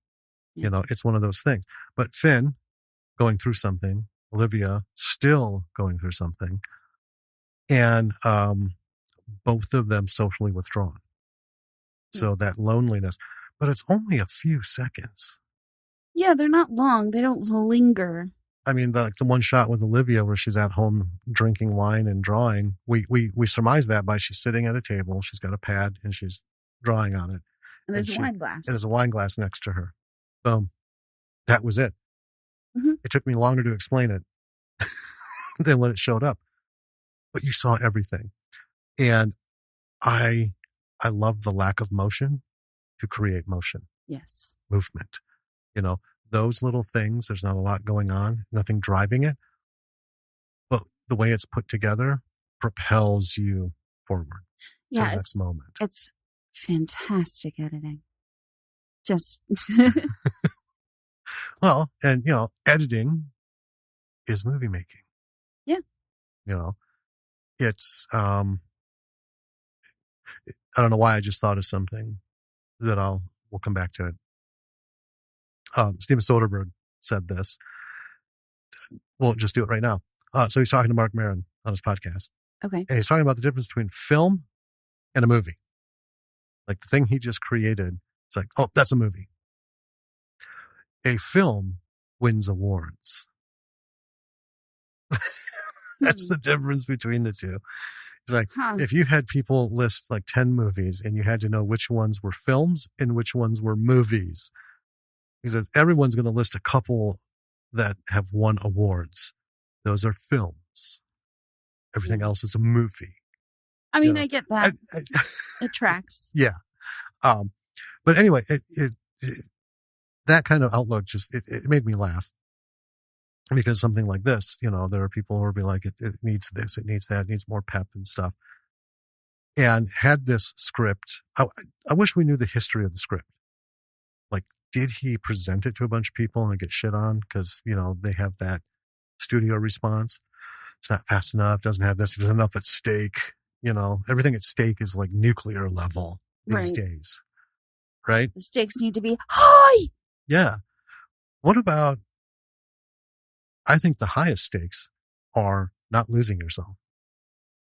Yeah. You know, it's one of those things. But Finn going through something, Olivia still going through something, and both of them socially withdrawn. So that loneliness, but it's only a few seconds. Yeah, they're not long. They don't linger. I mean, the one shot with Olivia where she's at home drinking wine and drawing, we surmise that by she's sitting at a table, she's got a pad, and she's drawing on it. And there's a wine glass. And there's a wine glass next to her. Boom. That was it. Mm-hmm. It took me longer to explain it than when it showed up. But you saw everything. And I love the lack of motion to create motion. Yes. Movement. You know, those little things, there's not a lot going on, nothing driving it. But the way it's put together propels you forward to the next moment. It's fantastic editing. Just well, and you know, editing is movie making. Yeah. You know, it's I don't know why I just thought of something that we'll come back to it. Steven Soderbergh said this. We'll just do it right now. So he's talking to Mark Maron on his podcast. Okay. And he's talking about the difference between film and a movie. Like the thing he just created, it's like, oh, that's a movie. A film wins awards. That's the difference between the two. It's like, if you had people list like 10 movies and you had to know which ones were films and which ones were movies. He says, everyone's going to list a couple that have won awards. Those are films. Everything else is a movie. I mean, I get that. It tracks. Yeah. But anyway, that kind of outlook just, it made me laugh. Because something like this, you know, there are people who will be like, it needs this, it needs that, it needs more pep and stuff. And had this script, I wish we knew the history of the script. Like, did he present it to a bunch of people and get shit on? Because, you know, they have that studio response. It's not fast enough, doesn't have this, there's enough at stake. You know, everything at stake is like nuclear level these days. Right? The stakes need to be high. Yeah. What about, I think the highest stakes are not losing yourself.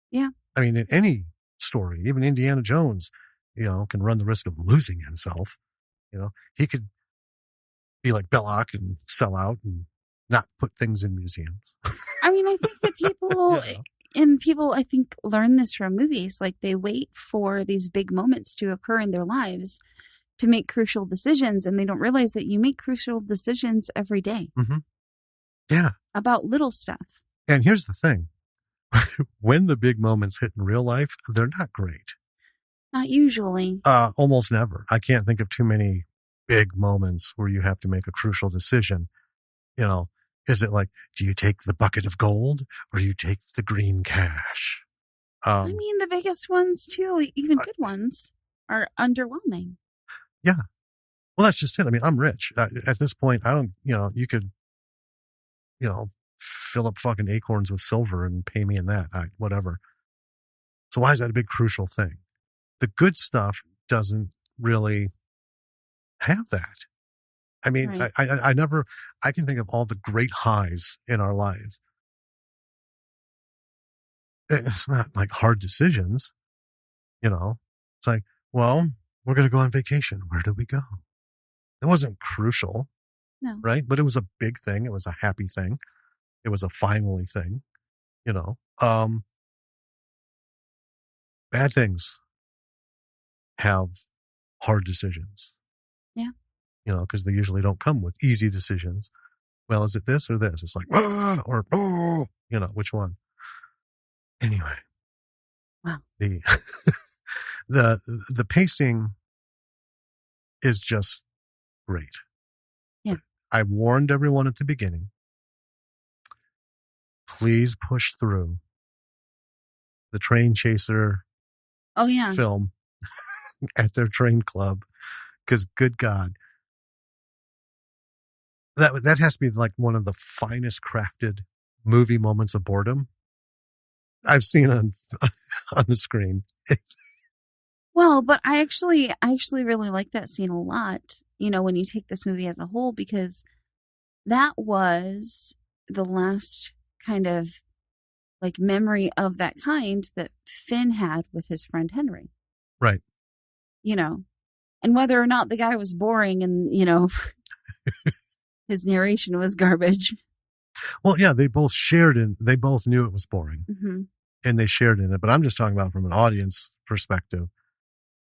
Yeah. I mean, in any story, even Indiana Jones, you know, can run the risk of losing himself. You know, he could be like Belloc and sell out and not put things in museums. I mean, I think that people, and people, I think, learn this from movies. Like, they wait for these big moments to occur in their lives to make crucial decisions, and they don't realize that you make crucial decisions every day. Mm-hmm. Yeah. About little stuff. And here's the thing. When the big moments hit in real life, they're not great. Not usually. Almost never. I can't think of too many big moments where you have to make a crucial decision. You know, is it like, do you take the bucket of gold or do you take the green cash? I mean, the biggest ones too, even good ones, are underwhelming. Yeah. Well, that's just it. I mean, I'm rich. At this point, I don't, you know, you could, you know, fill up fucking acorns with silver and pay me in that, whatever. So why is that a big crucial thing? The good stuff doesn't really have that. I mean, right. I can think of all the great highs in our lives. It's not like hard decisions, you know, it's like, well, we're going to go on vacation. Where do we go? It wasn't crucial. No. Right. But it was a big thing. It was a happy thing. It was a finally thing, you know, bad things have hard decisions. Yeah. You know, because they usually don't come with easy decisions. Well, is it this or this? It's like, or, oh, you know, which one? Anyway. Wow. The pacing is just great. Yeah. I warned everyone at the beginning. Please push through the train chaser film at their train club. Because good God, that has to be like one of the finest crafted movie moments of boredom I've seen on the screen. Well, but I actually really like that scene a lot, when you take this movie as a whole, because that was the last kind of like memory of that kind that Finn had with his friend Henry. Right. And whether or not the guy was boring and, his narration was garbage. Well, yeah, they both knew it was boring, Mm-hmm. and they shared in it. But I'm just talking about from an audience perspective.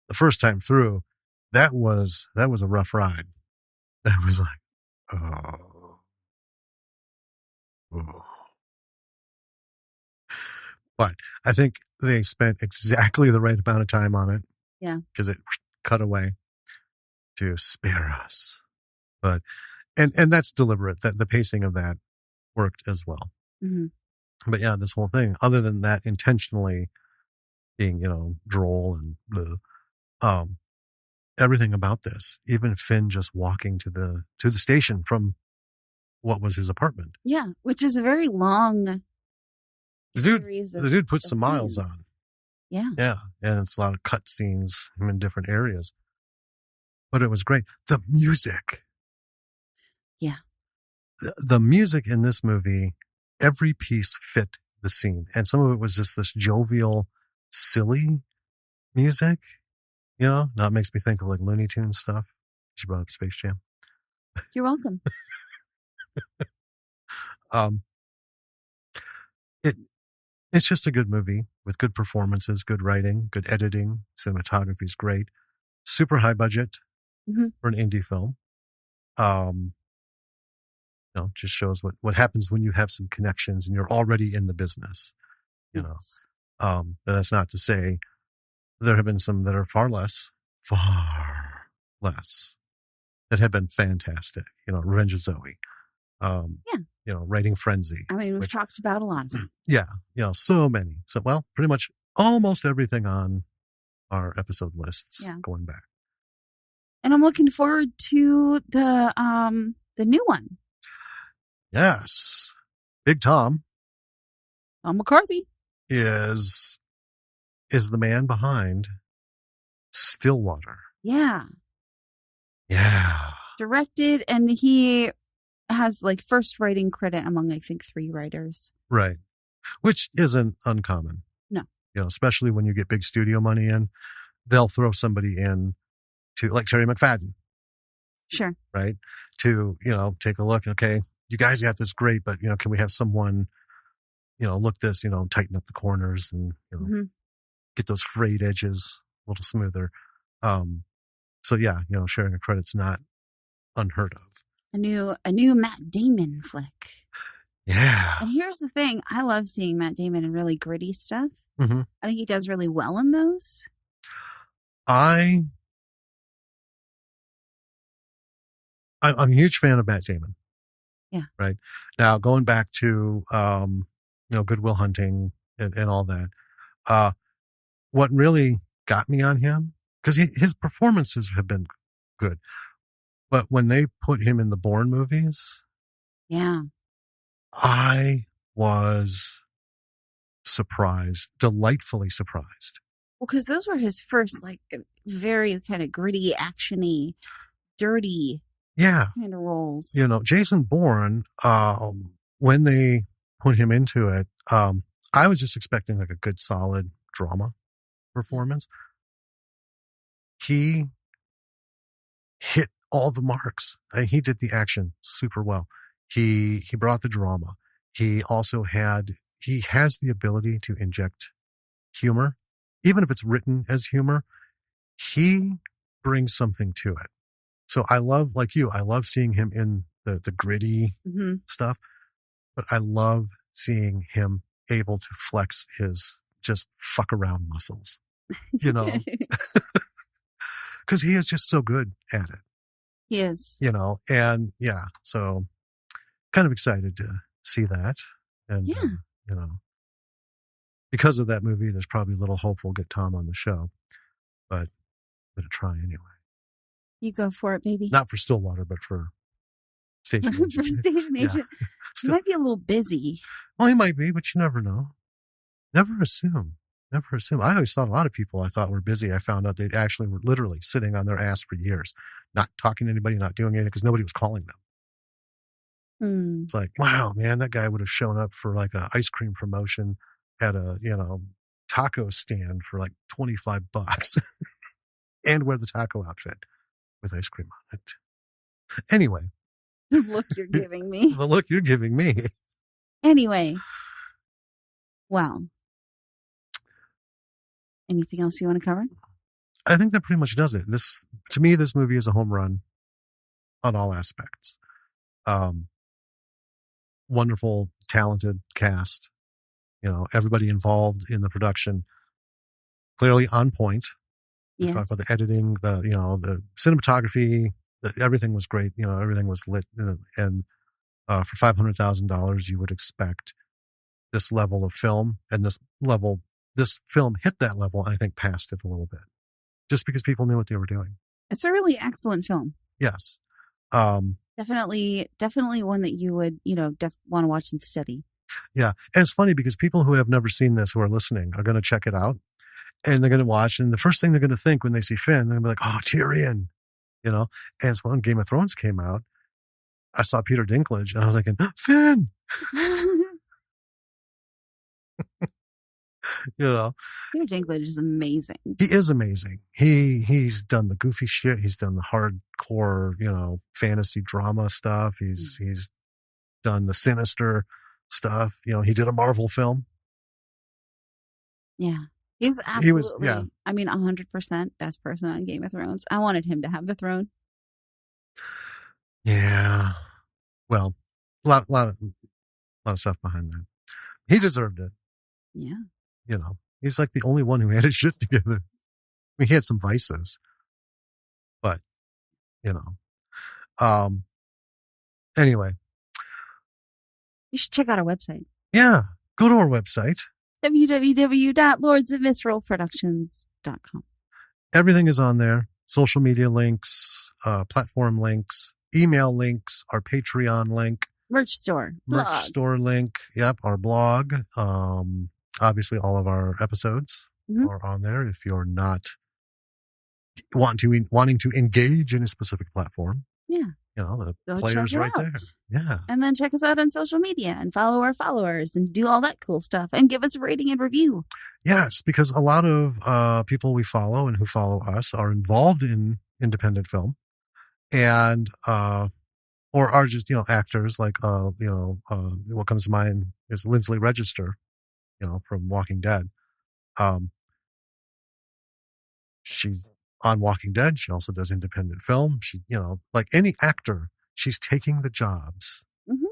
The first time through, that was a rough ride. That was like, oh. But I think they spent exactly the right amount of time on it. Yeah. Because it cut away to spare us. But, and that's deliberate. That the pacing of that worked as well. Mm-hmm. But yeah, this whole thing, other than that intentionally being, droll and everything about this, even Finn just walking to the station from what was his apartment. Yeah, which is a very long series the dude puts some scenes. miles on. Yeah. Yeah. And it's a lot of cut scenes in different areas. But it was great. The music. Yeah. The music in this movie, every piece fit the scene. And some of it was just this jovial, silly music. Now it makes me think of like Looney Tunes stuff. She brought up Space Jam. You're welcome. It's just a good movie with good performances, good writing, good editing. Cinematography is great. Super high budget for an indie film. Just shows what happens when you have some connections and you're already in the business. That's not to say there have been some that are far less, that have been fantastic. Revenge of Zoe. Writing Frenzy. I mean, we've talked about a lot of them. Yeah. So many. So, well, pretty much almost everything on our episode lists going back. And I'm looking forward to the new one. Yes. Big Tom McCarthy is the man behind Stillwater. Yeah. Yeah. Directed, and he has like first writing credit among, I think, 3 writers. Right. Which isn't uncommon. No. Especially when you get big studio money in, they'll throw somebody in to, like Terry McFadden. Sure. Right. To, take a look. Okay, you guys got this great, but, can we have someone, look this, tighten up the corners and, get those frayed edges a little smoother. So yeah, sharing a credit's not unheard of. A new Matt Damon flick. Yeah. And here's the thing. I love seeing Matt Damon in really gritty stuff. Mm-hmm. I think he does really well in those. I'm a huge fan of Matt Damon. Yeah. Right. Now, going back to, Good Will Hunting and all that, what really got me on him, because his performances have been good, but when they put him in the Bourne movies, yeah, I was surprised, delightfully surprised. Well, because those were his first, like, very kind of gritty, actiony, dirty, kind of roles. Jason Bourne, when they put him into it, I was just expecting like a good, solid drama performance. He hit all the marks. He did the action super well. He brought the drama. He also has the ability to inject humor, even if it's written as humor. He brings something to it. So I love seeing him in the gritty stuff, but I love seeing him able to flex his just fuck around muscles, because he is just so good at it. He is. And yeah, so kind of excited to see that. And, because of that movie, there's probably little hope we'll get Tom on the show, but I'm going to try anyway. You go for it, baby. Not for Stillwater, but for Station Agent. For Station Agent. He might be a little busy. Well, he might be, but you never know. Never assume. Never assume. I always thought a lot of people I thought were busy. I found out they actually were literally sitting on their ass for years, not talking to anybody, not doing anything because nobody was calling them. It's like, wow, man, that guy would have shown up for like a ice cream promotion at a, taco stand for like $25 and wear the taco outfit with ice cream on it. Anyway. The look you're giving me. The look you're giving me. Anyway. Well. Anything else you want to cover? I think that pretty much does it. To me, this movie is a home run on all aspects. Wonderful, talented cast. Everybody involved in the production, clearly on point. Yes. Talk about the editing, the cinematography, everything was great. Everything was lit, and for $500,000, you would expect this level of film, and this film hit that level. And I think passed it a little bit, just because people knew what they were doing. It's a really excellent film. Yes. Definitely one that you would, want to watch and study. Yeah. And it's funny because people who have never seen this, who are listening, are going to check it out and they're going to watch. And the first thing they're going to think when they see Finn, they're going to be like, oh, Tyrion, and it's when Game of Thrones came out, I saw Peter Dinklage and I was like, Finn, Peter Dinklage is amazing. He is amazing. He's done the goofy shit. He's done the hardcore, fantasy drama stuff. He's done the sinister stuff. He did a Marvel film. Yeah. He's absolutely, 100% best person on Game of Thrones. I wanted him to have the throne. Yeah. Well, a lot of stuff behind that. He deserved it. Yeah. He's like the only one who had his shit together. He had some vices, but, anyway. You should check out our website. Yeah. Go to our website. www.lordsofvisceralproductions.com. Everything is on there. Social media links, platform links, email links, our Patreon link. Merch store link. Yep. Our blog. Obviously all of our episodes are on there. If you're not wanting to engage in a specific platform. Yeah. The player's right there. Yeah. And then check us out on social media and follow our followers and do all that cool stuff and give us a rating and review. Yes, because a lot of people we follow and who follow us are involved in independent film and or are just, actors like, what comes to mind is Lindsley Register, from Walking Dead. She's on Walking Dead. She also does independent film. She, like any actor, she's taking the jobs. Mm-hmm.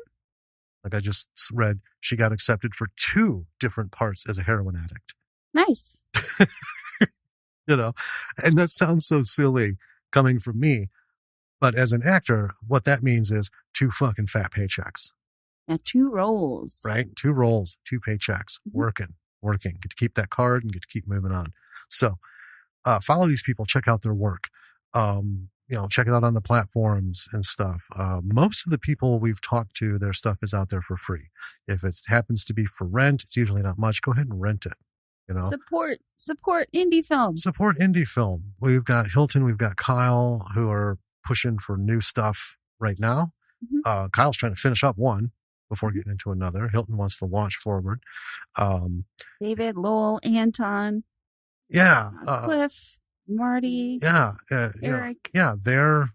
Like I just read, she got accepted for 2 different parts as a heroin addict. Nice. And that sounds so silly coming from me. But as an actor, what that means is 2 fucking fat paychecks. Yeah, 2 roles. Right? 2 roles, 2 paychecks, working, get to keep that card and get to keep moving on. So, follow these people, check out their work. Check it out on the platforms and stuff. Most of the people we've talked to, their stuff is out there for free. If it happens to be for rent, it's usually not much. Go ahead and rent it. Support indie film. Support indie film. We've got Hilton, we've got Kyle, who are pushing for new stuff right now. Mm-hmm. Kyle's trying to finish up one before getting into another. Hilton wants to launch forward. David, Lowell, Anton. Yeah. Cliff, Marty. Yeah. Eric. They're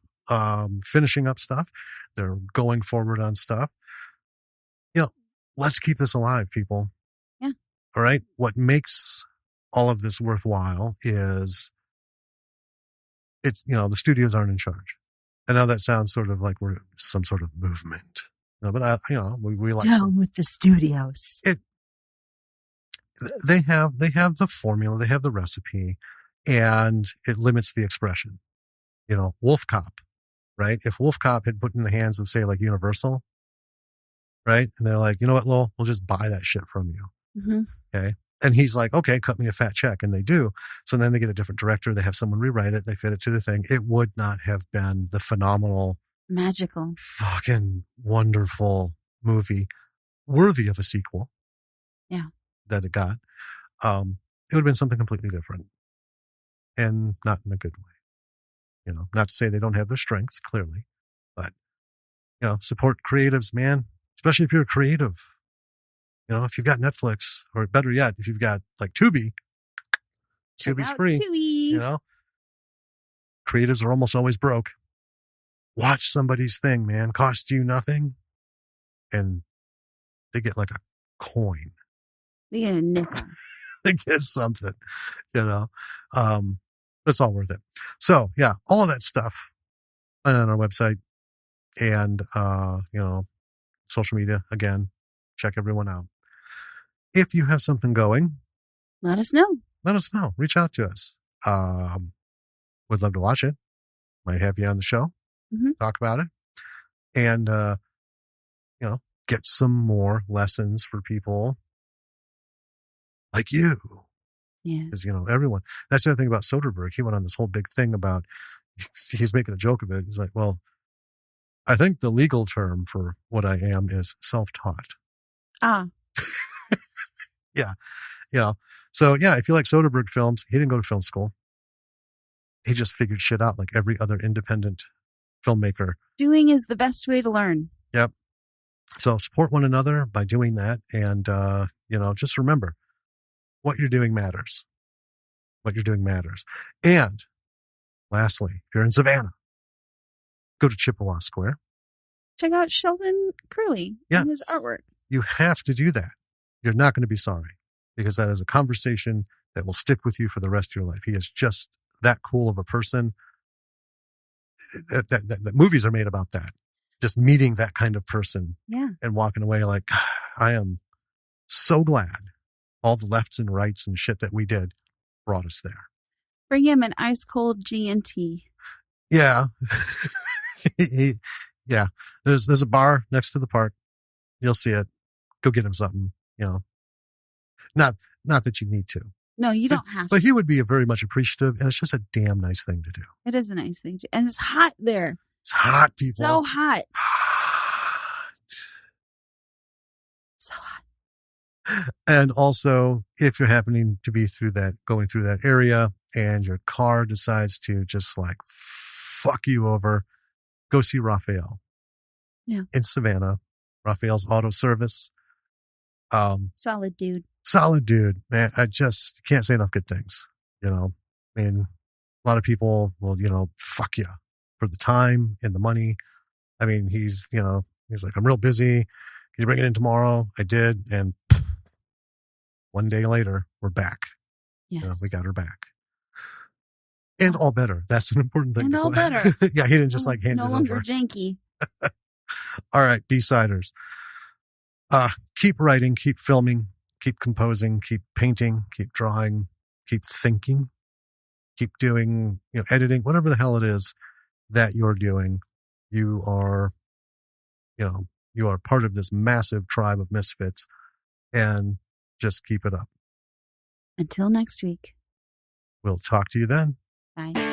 finishing up stuff. They're going forward on stuff. Let's keep this alive, people. Yeah. All right. What makes all of this worthwhile is it's, the studios aren't in charge. I know that sounds sort of like we're some sort of movement. But we like down with the studios. They have the formula, they have the recipe, and it limits the expression. Wolf Cop, right? If Wolf Cop had put in the hands of, say, like Universal, right? And they're like, you know what, Lowell, we'll just buy that shit from you. Mm-hmm. Okay. And he's like, okay, cut me a fat check. And they do. So then they get a different director. They have someone rewrite it. They fit it to the thing. It would not have been the phenomenal, magical, fucking wonderful movie worthy of a sequel. Yeah. That it got. it would have been something completely different, and not in a good way. You know, not to say they don't have their strengths, clearly, but, you know, support creatives, man, especially if you're a creative. You know, if you've got Netflix, or better yet, if you've got like Tubi, Tubi's free. Tubi. You know, creatives are almost always broke. Watch somebody's thing, man. Cost you nothing, and they get like a coin. They get a nickel. They get something, you know. It's all worth it. So yeah, all of that stuff on our website, and you know, social media. Again, check everyone out. If you have something going, let us know. Let us know. Reach out to us. Would love to watch it. Might have you on the show. Talk about it, and you know, get some more lessons for people like you. Yeah, because you know, everyone. That's the other thing about Soderbergh. He went on this whole big thing about. He's making a joke of it. He's like, well, I think the legal term for what I am is self-taught. Yeah. You know, so yeah, if you like Soderbergh films, he didn't go to film school. He just figured shit out like every other independent filmmaker. Doing is the best way to learn. Yep. So support one another by doing that. And, you know, just remember what you're doing matters. What you're doing matters. And lastly, if you're in Savannah, go to Chippewa Square. Check out Sheldon Curley and his artwork. You have to do that. You're not going to be sorry, because that is a conversation that will stick with you for the rest of your life. He is just that cool of a person. That movies are made about that. Just meeting that kind of person, and walking away like, I am so glad all the lefts and rights and shit that we did brought us there. Bring him an ice cold G&T. Yeah. Yeah. There's a bar next to the park. You'll see it. Go get him something, you know. Not that you need to. No, you don't have to. But he would be very much appreciative, and it's just a damn nice thing to do. It is a nice thing to do. And it's hot there. It's hot, people. So hot. So hot. And also, if you're happening to be going through that area, and your car decides to just like fuck you over, go see Raphael. Yeah. In Savannah. Raphael's Auto Service. Solid dude. Solid dude, man. I just can't say enough good things. You know, I mean, a lot of people will, you know, fuck you for the time and the money. I mean, he's like, I'm real busy. Can you bring it in tomorrow? I did. And one day later, we're back. Yes. You know, we got her back. And all better. That's an important thing. And all better. Yeah, he didn't just like hand it over. No longer janky. All right, B-siders. Keep writing, keep filming, keep composing, keep painting, keep drawing, keep thinking, keep doing, you know, editing, whatever the hell it is that you're doing. You are part of this massive tribe of misfits, and just keep it up. Until next week. We'll talk to you then. Bye.